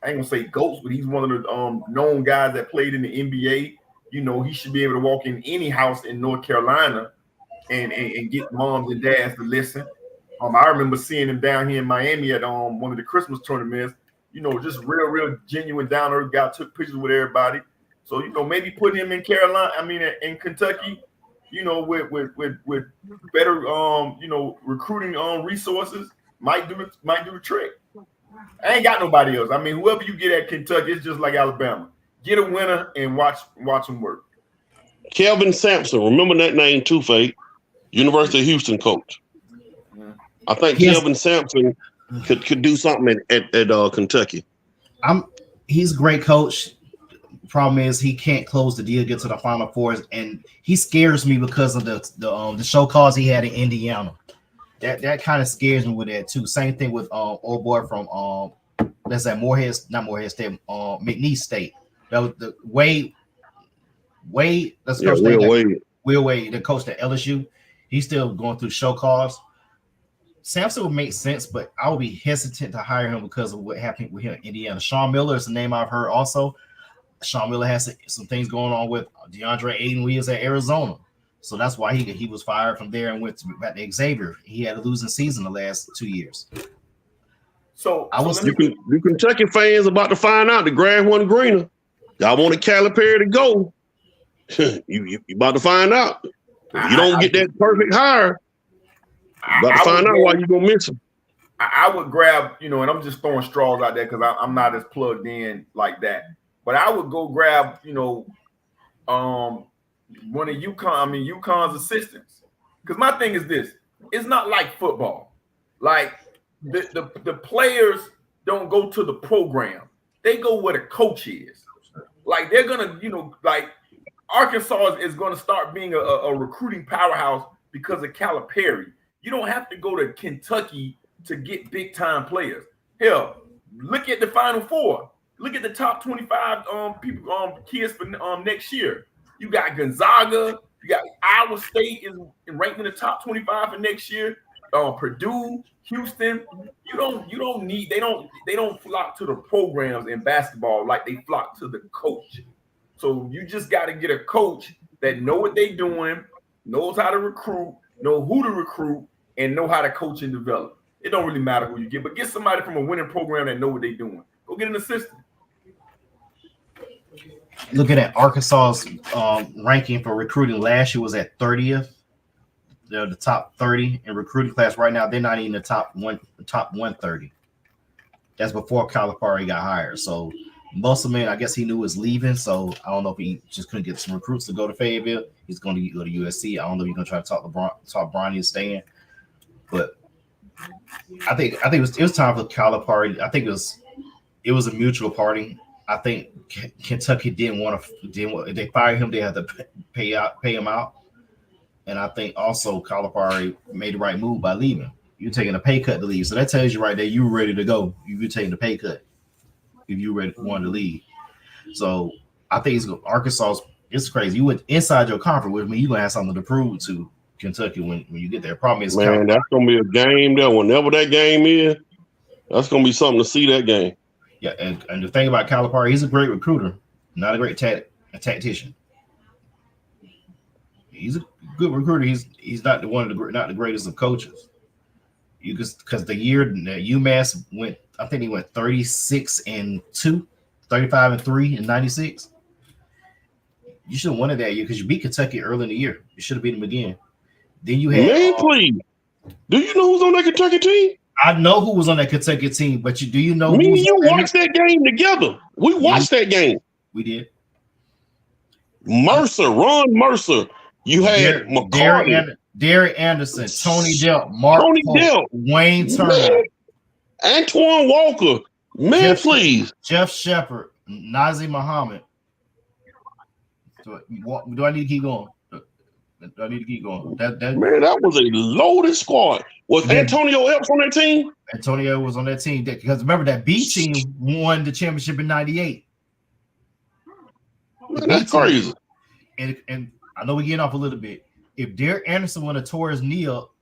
I ain't gonna say GOATs, but he's one of the known guys that played in the NBA. You know, he should be able to walk in any house in North Carolina and get moms and dads to listen. I remember seeing him down here in Miami at one of the Christmas tournaments. You know, just real genuine down earth guy, took pictures with everybody. So, you know, maybe put him in Carolina, in Kentucky, you know, with better you know, recruiting resources might do the trick. I ain't got nobody else. I mean, whoever you get at Kentucky, it's just like Alabama. Get a winner and watch them work. Kelvin Sampson, remember that name too, Fade. University of Houston coach. I think Kelvin Sampson could do something at Kentucky. He's a great coach. Problem is he can't close the deal, get to the Final Four, and he scares me because of the show cause he had in Indiana. That kind of scares me with that too. Same thing with old boy from let's say Morehead State, McNeese State. That was the Wade. That's Will Wade, the coach at LSU. He's still going through show cause. Sampson would make sense, but I would be hesitant to hire him because of what happened with him in Indiana. Sean Miller is a name I've heard also. Sean Miller has some things going on with DeAndre Ayton Williams at Arizona. So that's why he was fired from there and went back to Xavier. He had a losing season the last 2 years. You Kentucky fans about to find out the grass wasn't greener. Y'all wanted Calipari to go. you about to find out. If you don't get that perfect hire, you about to find out why you gonna miss him. I would grab, you know, and I'm just throwing straws out there because I'm not as plugged in like that. But I would go grab, you know, one of UConn's assistants. Because my thing is this: it's not like football. Like the players don't go to the program; they go where the coach is. Like they're gonna, you know, like Arkansas is going to start being a recruiting powerhouse because of Calipari. You don't have to go to Kentucky to get big time players. Hell, look at the Final Four. Look at the top 25 kids for next year. You got Gonzaga. You got Iowa State is ranked in the top 25 for next year. Purdue, Houston. They don't flock to the programs in basketball like they flock to the coach. So you just got to get a coach that know what they're doing, knows how to recruit, know who to recruit, and know how to coach and develop. It don't really matter who you get, but get somebody from a winning program that know what they're doing. Go get an assistant. Looking at Arkansas's ranking for recruiting last year was at 30th. They're the top 30 in recruiting class right now. They're not even the top 130. That's before Calipari got hired. So Musselman, I guess he knew was leaving. So I don't know if he just couldn't get some recruits to go to Fayetteville. He's going to go to USC. I don't know if he's going to try to talk Bronny into staying. But I think it was time for Calipari. I think it was a mutual party. I think Kentucky didn't want to. If they fired him, they had to pay him out. And I think also Calipari made the right move by leaving. You're taking a pay cut to leave, so that tells you right there you were ready to go. You're taking the pay cut if you wanted to leave. So I think Arkansas. It's crazy. You went inside your conference with me. You're gonna have something to prove to Kentucky when you get there. Problem is, man, that's gonna be a game there. Whenever that game is, that's gonna be something to see that game. Yeah, and the thing about Calipari, he's a great recruiter, not a great tactician. He's a good recruiter. He's not not the greatest of coaches. Because the year that UMass went, I think he went 36-2, 35-3 in '96. You should have won it that year because you beat Kentucky early in the year. You should have beat them again. Then you had. Man, please. Do you know who's on that Kentucky team? I know who was on that Kentucky team, but do you know? Me and you watched that game together. We watched that game. We did. Ron Mercer. You had McCarty, Derek Anderson, Tony Delp, Mark Pope, Wayne Turner, Antoine Walker. Man, please. Jeff Shepard, Nazi Muhammad. Do I need to keep going? Do I need to keep going? Man, that was a loaded squad. Was Antonio Epps on that team? Antonio was on that team because remember that B team won the championship in '98. That's crazy. And I know we're getting off a little bit. If Derek Anderson would have tore his knee up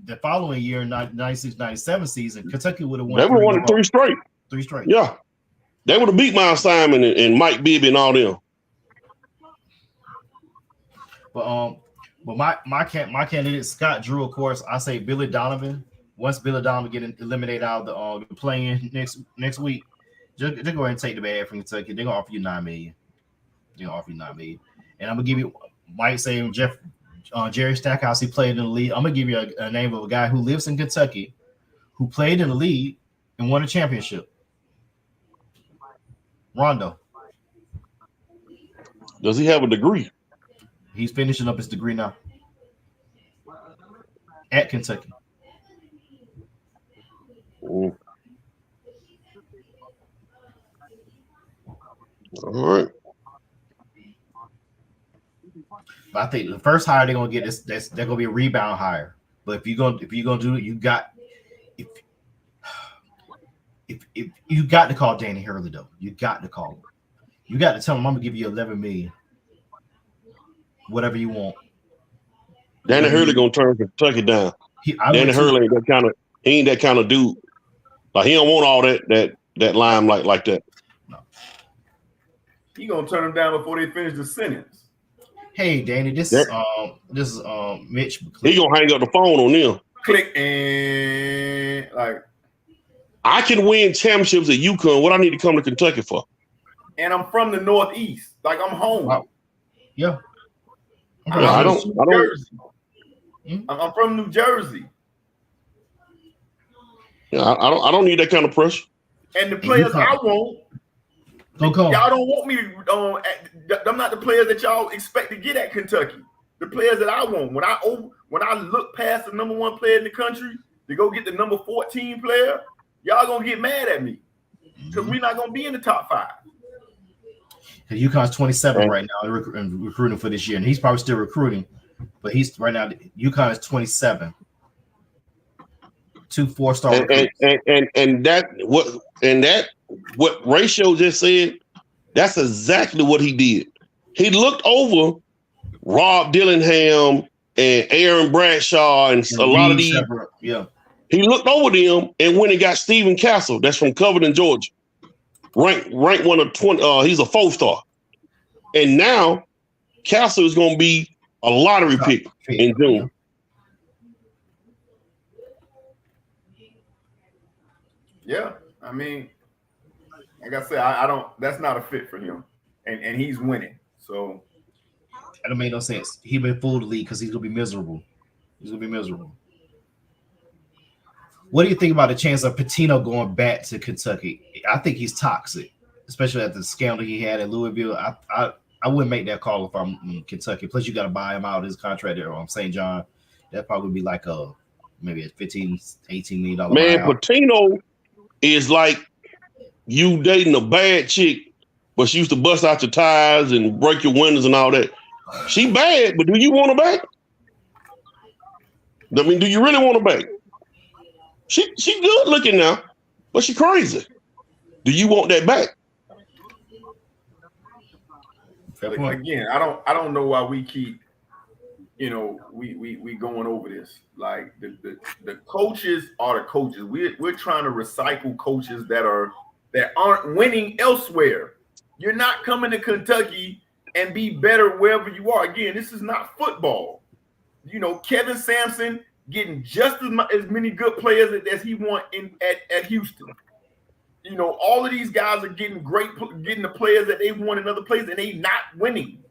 the following year in 96-97 season, Kentucky would have won. They would have won 3 straight. 3 straight. Yeah. They would have beat Miles Simon and Mike Bibby and all them. But my candidate Scott Drew, of course. I say Billy Donovan. Once Billy Donovan get eliminated out of the play-in next week, they're going to go ahead and take the bag from Kentucky. They're going to offer you $9 million. They're going to offer you $9 million. And I'm going to give you, Mike saying Jerry Stackhouse, he played in the league. I'm going to give you a name of a guy who lives in Kentucky, who played in the league and won a championship. Rondo. Does he have a degree? He's finishing up his degree now at Kentucky. All right. But I think the first hire they're gonna get is they're gonna be a rebound hire. But if you're gonna do it, you got if you got to call Danny Hurley though. You got to call him. You got to tell him I'm gonna give you $11 million. Whatever you want. Danny Hurley gonna turn Kentucky down. Danny Hurley ain't that kind of he ain't that kind of dude. Like he don't want all that limelight like that. No. He gonna turn them down before they finish the sentence. Hey Danny, this is Mitch. He gonna hang up the phone on them. Click and like I can win championships at UConn. What I need to come to Kentucky for? And I'm from the Northeast. Like I'm home. Wow. Yeah. I don't. I'm from New Jersey. Yeah, I don't need that kind of pressure. And the players I want, y'all don't want me to. I'm not the players that y'all expect to get at Kentucky. The players that I want. When I look past the number 1 player in the country to go get the number 14 player, y'all gonna get mad at me because we're not gonna be in the top 5. UConn's 27 right now and recruiting for this year, and he's probably still recruiting, but he's right now. UConn is 27, 2 4-star recruits. And what Ratio just said, that's exactly what he did. He looked over Rob Dillingham and Aaron Bradshaw and a lot of these. Yeah, he looked over them and went and got Stephen Castle. That's from Covington, Georgia. Ranked one of 20. He's a 4-star, and now Castle is going to be a lottery pick in June. Yeah, I mean, like I said, I don't. That's not a fit for him, and he's winning. So that don't make no sense. He been fooled the league because he's gonna be miserable. What do you think about the chance of Pitino going back to Kentucky? I think he's toxic, especially after the scandal he had at Louisville. I wouldn't make that call if I'm in Kentucky. Plus, you got to buy him out his contract there on St. John. That probably be like maybe a $15, $18 million. Man, buyout. Pitino is like you dating a bad chick, but she used to bust out your tires and break your windows and all that. She bad, but do you want her back? I mean, do you really want her back? She good looking now, but she crazy. Do you want that back? Again, I don't know why we keep, we going over this. Like the coaches are the coaches. We're trying to recycle coaches that aren't winning elsewhere. You're not coming to Kentucky and be better wherever you are. Again, this is not football. Kevin Sampson getting just as many good players as he want at Houston. All of these guys are getting the players that they want in other places, and they not winning.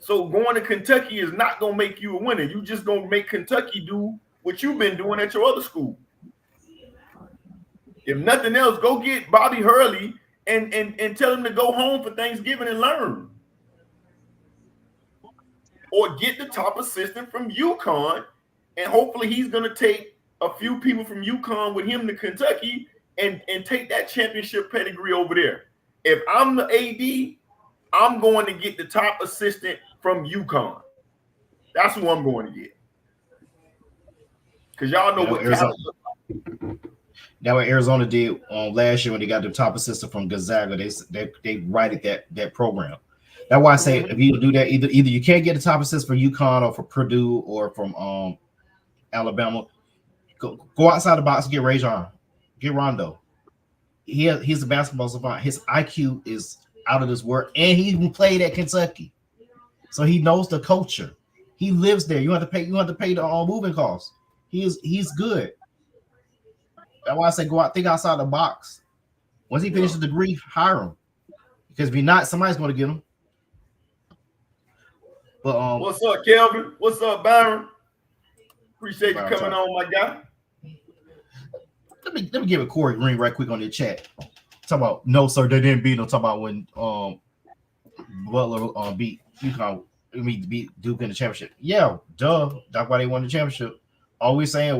So going to Kentucky is not going to make you a winner. You just going to make Kentucky do what you've been doing at your other school. If nothing else, go get Bobby Hurley and tell him to go home for Thanksgiving and learn. Or get the top assistant from UConn, and hopefully he's going to take a few people from UConn with him to Kentucky and take that championship pedigree over there. If I'm the AD, I'm going to get the top assistant from UConn. That's who I'm going to get. Because y'all know what Arizona. That's what Arizona did last year when they got the top assistant from Gonzaga. They righted that program. That's why I say if you do that, either you can't get a top assist for UConn or for Purdue or from Alabama. Go outside the box and get Rajon. Get Rondo. he's a basketball savant. His IQ is out of this world, and he even played at Kentucky, so he knows the culture. He lives there. You have to pay the moving costs. He's good. That's why I say go out, think outside the box. Once he finishes the degree, hire him. Because if you're not, somebody's going to get him. But what's up, Kelvin? What's up, Byron? Appreciate you coming on, my guy. Let me give a Corey Green right quick on the chat. Talk about no, sir, they didn't beat him. Talk about when Butler beat UConn. Beat Duke in the championship. Yeah, duh. That's why they won the championship. All I said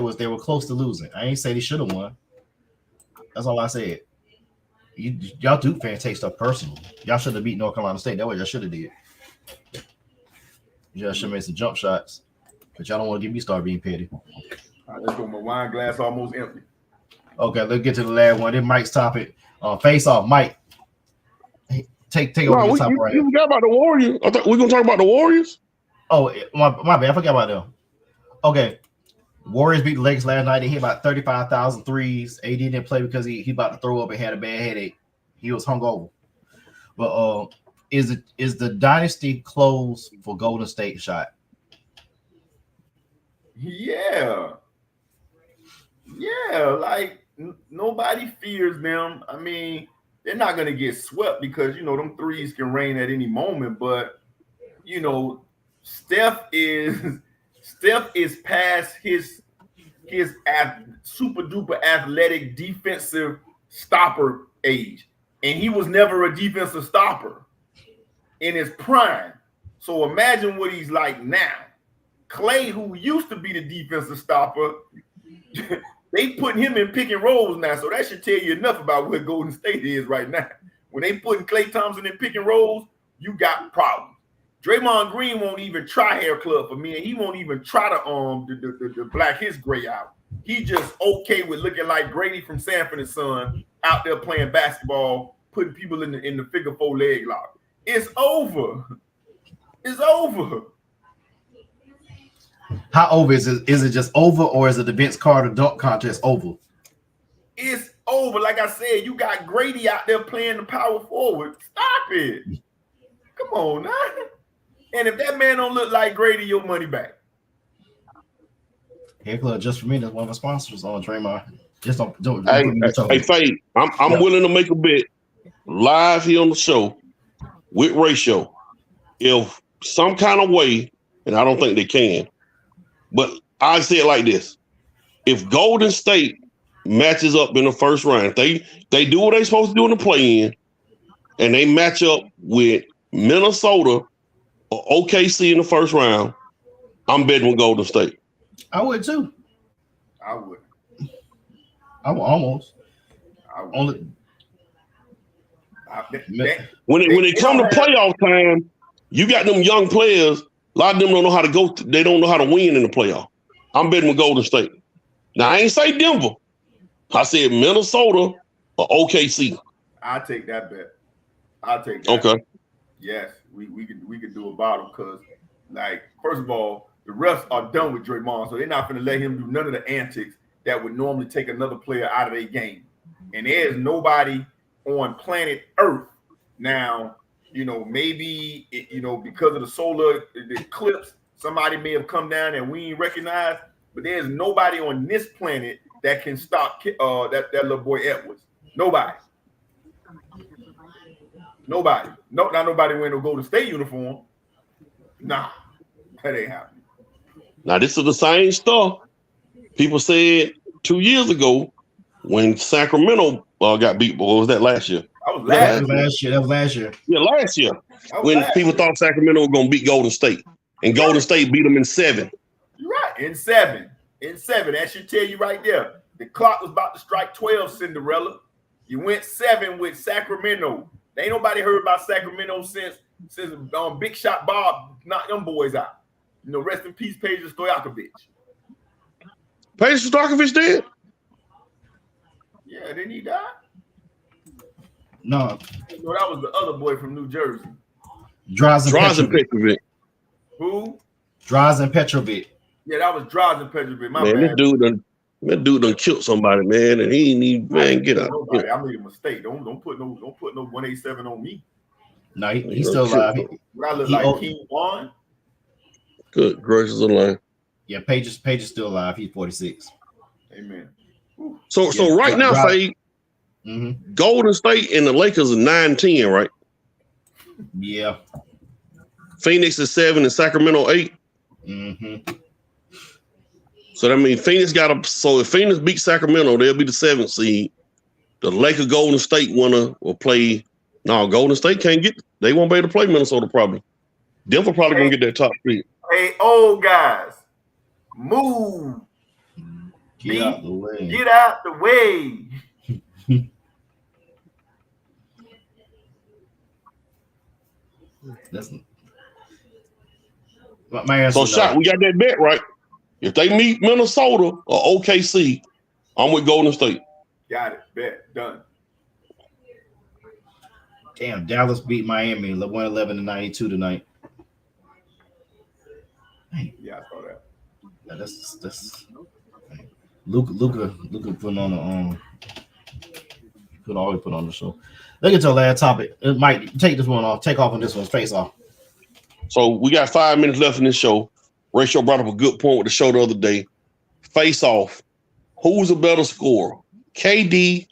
was they were close to losing. I ain't say they should have won. That's all I said. Y'all Duke fans take stuff personal. Y'all should have beat North Carolina State. That way y'all should have did. Y'all should have made some jump shots. But y'all don't want to get me started being petty. All right, let's go. My wine glass almost empty. Okay, let's get to the last one. Then Mike's topic. Face off, Mike. Take over the top right. You forgot about the Warriors. I thought we gonna talk about the Warriors. Oh, my bad. I forgot about them. Okay. Warriors beat the Lakers last night. They hit about 35,000 threes. AD didn't play because he about to throw up and had a bad headache. He was hungover. But is the dynasty closed for Golden State shot? Yeah. Like nobody fears them. I mean, they're not gonna get swept because them threes can rain at any moment. But Steph is past his super duper athletic defensive stopper age, and he was never a defensive stopper in his prime. So imagine what he's like now. Clay, who used to be the defensive stopper, they putting him in pick and rolls now. So that should tell you enough about where Golden State is right now. When they putting Klay Thompson in pick and rolls, you got problems. Draymond Green won't even try hair club for me, and he won't even try to black his gray out. He just okay with looking like Grady from Sanford and Son out there playing basketball, putting people in the figure four leg lock. It's over. It's over. How over is it? Is it just over, or is it the Vince Carter dunk contest over? It's over. Like I said, you got Grady out there playing the power forward. Stop it. Come on now. And if that man don't look like Grady, your money back. Hair Club just for me. That's one of the sponsors on Draymond. Just don't. Hey, Fade, I'm willing to make a bet live here on the show with Ratio. If some kind of way, and I don't think they can, but I say it like this: if Golden State matches up in the first round, they do what they're supposed to do in the play-in, and they match up with Minnesota or OKC in the first round, I'm betting with Golden State. I would too. I would almost. Only when it come to playoff time, you got them young players. A lot of them don't know how to go. They don't know how to win in the playoff. I'm betting with Golden State. Now I ain't say Denver. I said Minnesota or OKC. I'll take that bet. I'll take that. Okay. Yes, we could do a bottle because, like, first of all, the refs are done with Draymond, so they're not going to let him do none of the antics that would normally take another player out of their game. And there's nobody on planet Earth now. Maybe because of the solar eclipse, somebody may have come down and we ain't recognized. But there's nobody on this planet that can stop that little boy Edwards. Nobody. Nobody. No, not nobody wearing no Golden State uniform. Nah, that ain't happening. Now, this is the same stuff people said 2 years ago when Sacramento got beat. What was that last year? That was last year. Yeah, last year. When people thought Sacramento was going to beat Golden State. And Golden State beat them in 7. You're right. In 7. That should tell you right there. The clock was about to strike 12, Cinderella. You went 7 with Sacramento. Ain't nobody heard about Sacramento since Big Shot Bob knocked them boys out. Rest in peace, Peja Stojakovic. Peja Stojakovic dead? Yeah, didn't he die? No. That was the other boy from New Jersey. Drazen Petrovic. Who? Drazen Petrovic. Yeah, that was Drazen Petrovic. My man, bad. That dude done killed somebody, man, and he ain't even, man, get out. Nobody. I made a mistake. Don't put no 187 on me. No, he's still alive. What I look like King Juan? Good gracious alive. Yeah, Page is still alive. He's 46. Amen. So right now, Fade, Golden State and the Lakers are 9-10, right? Yeah. Phoenix is 7 and Sacramento 8. Mm-hmm. So that means Phoenix so if Phoenix beats Sacramento, they'll be the 7th seed. The Lakers Golden State will play. No, Golden State can't get. They won't be able to play Minnesota probably. Denver probably gonna get that top seed. Hey, old guys, move. Get out the way. Get out the way. So, Shot, we got that bet right. If they meet Minnesota or OKC, I'm with Golden State. Got it. Bet. Done. Damn, Dallas beat Miami 111-92 tonight. Yeah, I saw that. Yeah, that's Luca put on the always put on the show. Let's get to the last topic. It might take this one off. Take off on this one. Face off. So we got 5 minutes left in this show. Rachel brought up a good point with the show the other day. Face off. Who's a better scorer, KD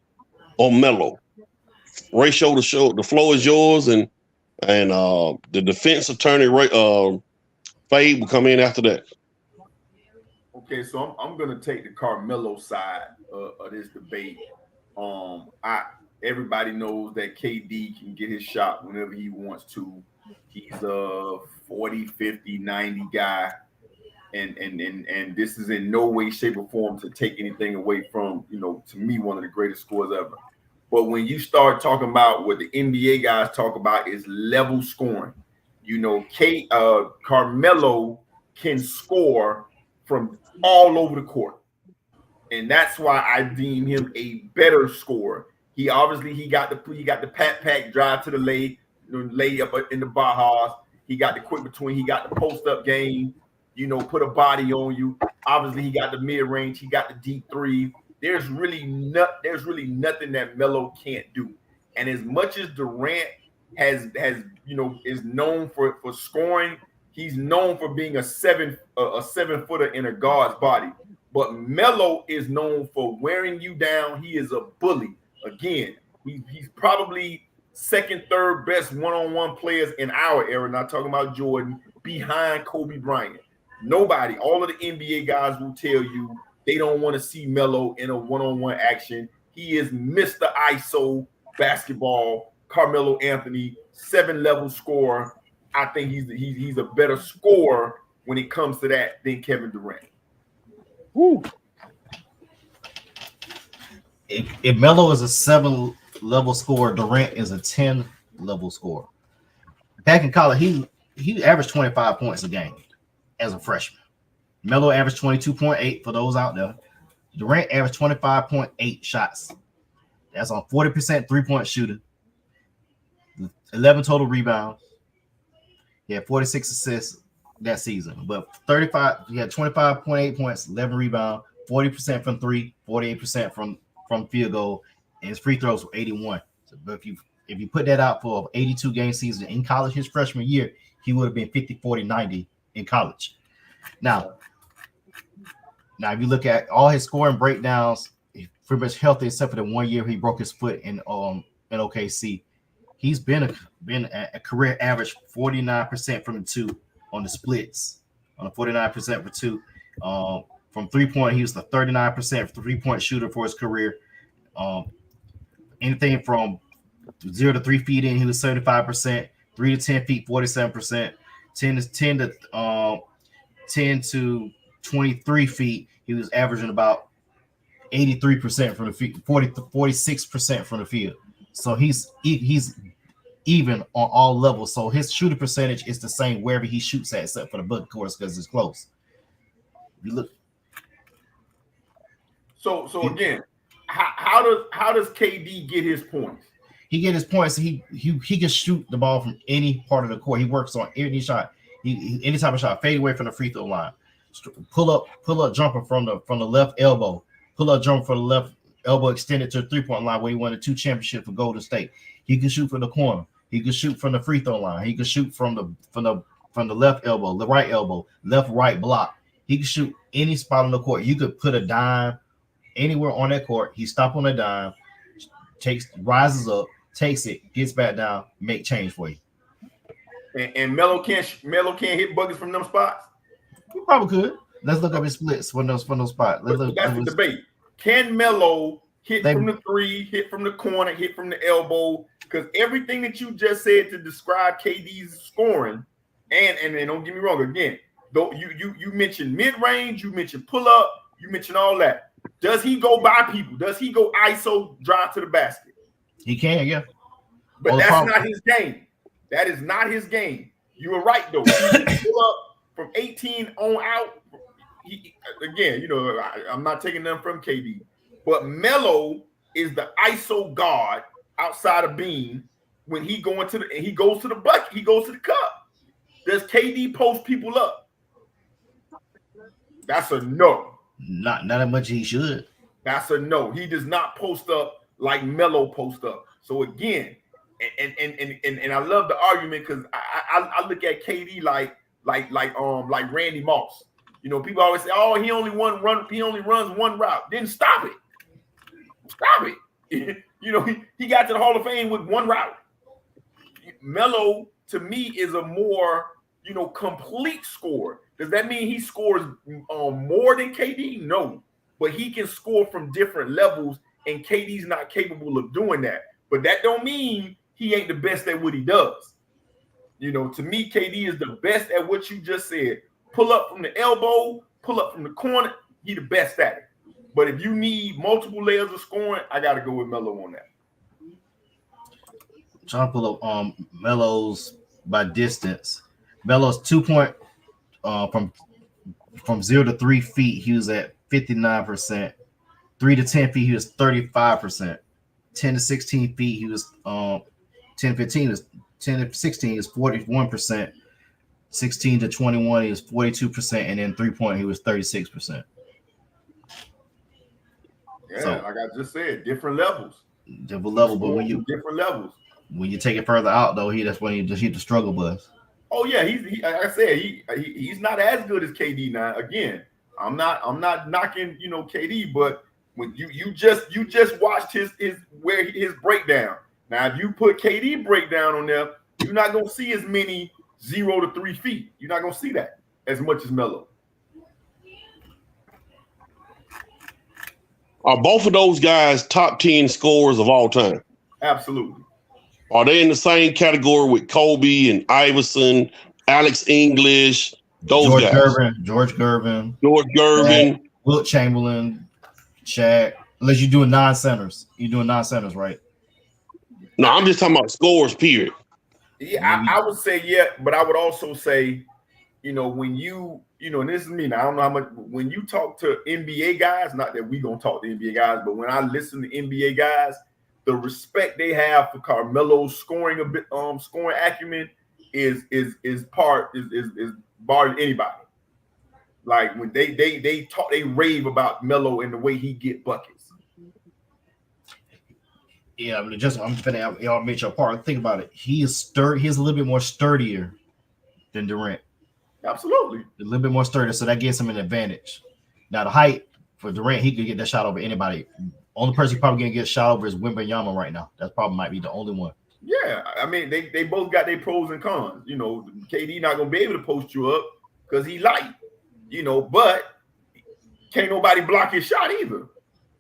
or MELO? Rachel, the floor is yours, and the defense attorney Fade will come in after that. Okay, so I'm gonna take the Carmelo side of this debate. Everybody knows that KD can get his shot whenever he wants to. He's a 40, 50, 90 guy. And this is in no way, shape, or form to take anything away from, to me, one of the greatest scorers ever. But when you start talking about what the NBA guys talk about is level scoring, Carmelo can score from all over the court. And that's why I deem him a better scorer. He got the pat drive to the lay up in the Bajas. He got the quick between. He got the post up game. Put a body on you. Obviously, he got the mid range. He got the deep three. There's really nothing that Melo can't do. And as much as Durant is known for scoring, he's known for being a 7-footer in a guard's body. But Melo is known for wearing you down. He is a bully. Again, he's probably second, third best one-on-one players in our era. Not talking about Jordan, behind Kobe Bryant. Nobody, all of the NBA guys will tell you they don't want to see Melo in a one-on-one action. He is Mr. ISO basketball, Carmelo Anthony, 7-level scorer. I think he's a better scorer when it comes to that than Kevin Durant. Woo. If Melo is a 7-level scorer, Durant is a 10-level scorer. Back in college, he averaged 25 points a game as a freshman. Melo averaged 22.8 for those out there. Durant averaged 25.8 shots. That's on 40% three-point shooter. 11 total rebounds. He had 46 assists that season. But he had 25.8 points, 11 rebounds, 40% from three, 48% from field goal, and his free throws were 81. So, but if you put that out for an 82 game season in college, his freshman year, he would have been 50, 40, 90 in college. Now if you look at all his scoring breakdowns, he's pretty much healthy except for the 1 year he broke his foot in OKC. He's been a career average 49% from the two on the splits, on a 49% for two. From 3-point, he was the 39% 3-point shooter for his career. Anything from 0 to 3 feet in, he was 75%. 3 to 10 feet, 47%. 10 to 23 feet, he was averaging about 83% from the field, 46% from the field. So he's even on all levels. So his shooting percentage is the same wherever he shoots at, except for the book course because it's close. If you look. So again, how does KD get his points? He get his points. He can shoot the ball from any part of the court. He works on any shot. Any type of shot, fade away from the free throw line, pull up jumper from the left elbow, pull up jump for the left elbow extended to the 3-point line where he won the 2 championships for Golden State. He could shoot from the corner. He could shoot from the free throw line. He could shoot from the left elbow, the right elbow, left right block. He could shoot any spot on the court. You could put a dime anywhere on that court. He stop on a dime, rises up, takes it, gets back down, make change for you. And Melo can't hit buckets from them spots. He probably could. Let's look up his splits from those spots. That's the debate. Can Melo hit from the 3, hit from the corner, hit from the elbow? Because everything that you just said to describe KD's scoring, and don't get me wrong, again, though you mentioned mid-range, you mentioned pull-up, you mentioned all that. Does he go by people? Does he go ISO drive to the basket? He can, yeah. But that's not his game. That is not his game. You were right, though. He can pull up from 18 on out. Again, I'm not taking them from KD. But Melo is the ISO guard outside of Bean when he goes to the bucket, he goes to the cup. Does KD post people up? That's a no. Not as much as he should. That's a no. He does not post up like Melo post up. So again, and I love the argument because I look at KD like Randy Moss. People always say, "Oh, he only runs one route." Then stop it. Stop it. He got to the Hall of Fame with one route. Melo, to me, is a more, complete scorer. Does that mean he scores more than KD? No. But he can score from different levels, and KD's not capable of doing that. But that don't mean he ain't the best at what he does. To me, KD is the best at what you just said. Pull up from the elbow, pull up from the corner. He the best at it. But if you need multiple layers of scoring, I got to go with Melo on that. Trying to pull up Melo's by distance. Melo's 2-point from 0 to 3 feet. He was at 59%. 3 to 10 feet, he was 35%. 10 to 16 feet, he was 10 to 15 is 10 to 16 he was 41%. 16 to 21, he was 42%, and then 3-point, he was 36%. Yeah, so, like I just said, different levels. Different level, but different levels. When you take it further out, though, that's when he just hit the struggle bus. Oh yeah, like I said, he's not as good as KD now. Again, I'm not knocking KD, but when you just watched his breakdown. Now, if you put KD breakdown on there, you're not gonna see as many 0 to 3 feet. You're not gonna see that as much as Melo. Are both of those guys top 10 scorers of all time? Absolutely. Are they in the same category with Kobe and Iverson, Alex English, those guys? George Gervin, Wilt Chamberlain, Shaq. Unless you're doing non-centers. You're doing non-centers, right? No, I'm just talking about scores, period. Yeah, I would say yeah, but I would also say, when you, and this is me now, I don't know how much, when you talk to NBA guys, not that we gonna talk to NBA guys, but when I listen to NBA guys, the respect they have for Carmelo's scoring acumen is barred than anybody. Like when they rave about Melo and the way he get buckets. Yeah, I'm finna y'all make your part. Think about it. He's a little bit more sturdier than Durant. Absolutely. A little bit more sturdy, so that gives him an advantage. Now the height for Durant, he could get that shot over anybody. Only person probably gonna get a shot over is Wembanyama right now. That probably might be the only one. Yeah, I mean they both got their pros and cons. KD not gonna be able to post you up because he light. But can't nobody block his shot either.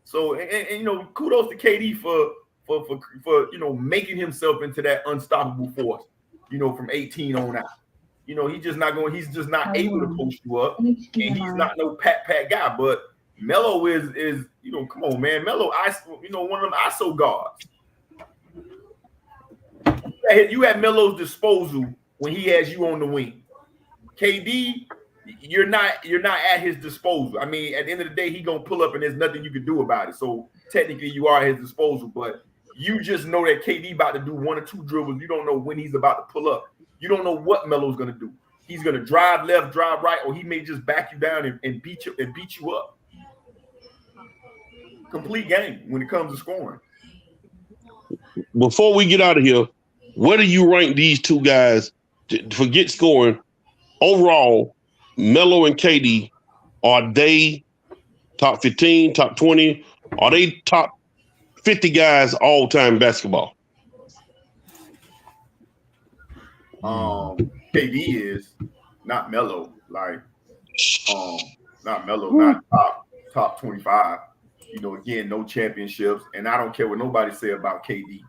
So and kudos to KD for making himself into that unstoppable force. From 18 on out. He's just not able to post you up, and he's not no pat guy. But Melo is come on, man. Melo, one of them ISO guards. You had Melo's disposal when he has you on the wing. KD, you're not at his disposal. I mean, at the end of the day, he gonna pull up, and there's nothing you can do about it. So technically, you are at his disposal, but you just know that KD about to do 1 or 2 dribbles. You don't know when he's about to pull up. You don't know what Melo's gonna do. He's gonna drive left, drive right, or he may just back you down and beat you up. complete game when it comes to scoring. Before we get out of here, where do you rank these two guys? Forget scoring. Overall, Melo and KD, are they top 15, top 20? Are they top 50 guys all time basketball? KD is not Melo, like not Melo, not top 25. You know, again, no championships, and I don't care what nobody say about KD.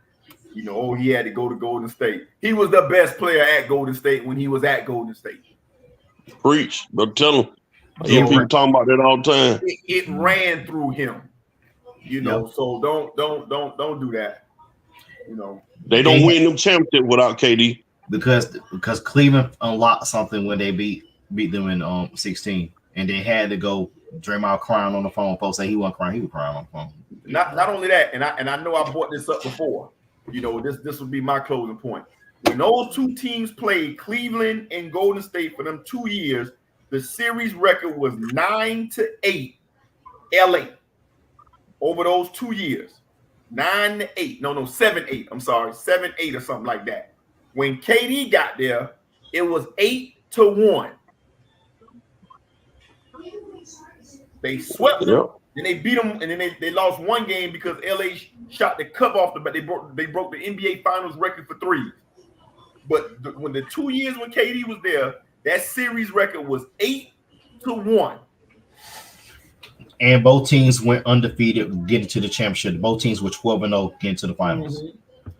You know, oh, he had to go to Golden State. He was the best player at Golden State when he was at Golden State. Preach, but tell them. I hear people talking about that all the time. It ran through him. You know, so don't do that. You know, they don't win them championship without KD because Cleveland unlocked something when they beat them in 16, and they had to go. Draymond crying on the phone. Folks say he wasn't crying; he was crying on the phone. Not only that, and I know I brought this up before. You know, this would be my closing point. When those two teams played, Cleveland and Golden State, for them 2 years, the series record was 9-8 LA over those 2 years. 9-8. No, 7-8. I'm sorry, 7-8 or something like that. When KD got there, it was 8-1. They swept them, then they beat them, and then they lost one game because LA shot the cup off the bat. They broke the NBA Finals record for threes. But when the 2 years when KD was there, that series record was 8-1. And both teams went undefeated getting to the championship. Both teams were 12-0 getting to the finals.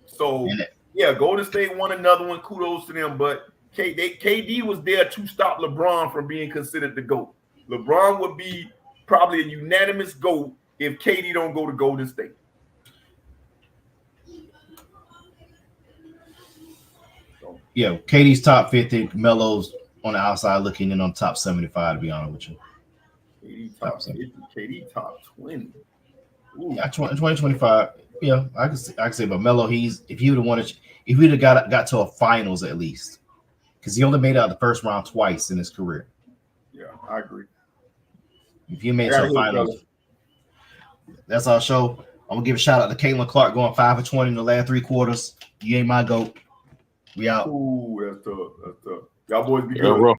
So, yeah, Golden State won another one. Kudos to them. But KD was there to stop LeBron from being considered the GOAT. LeBron would be probably a unanimous GOAT if KD don't go to Golden State. Yeah, KD's top 50, Melo's on the outside looking in on top 75, to be honest with you. KD top 50, KD top 20. Ooh. Yeah, 2025. Yeah, I can say about Melo, if he would have won it, if he'd have got to a finals at least. Because he only made it out the first round twice in his career. Yeah, I agree. If you made it to the finals, that's our show. I'm gonna give a shout out to Caitlin Clark going 5-20 in the last 3 quarters. You ain't my GOAT. We out. Ooh, that's tough. Y'all boys be good.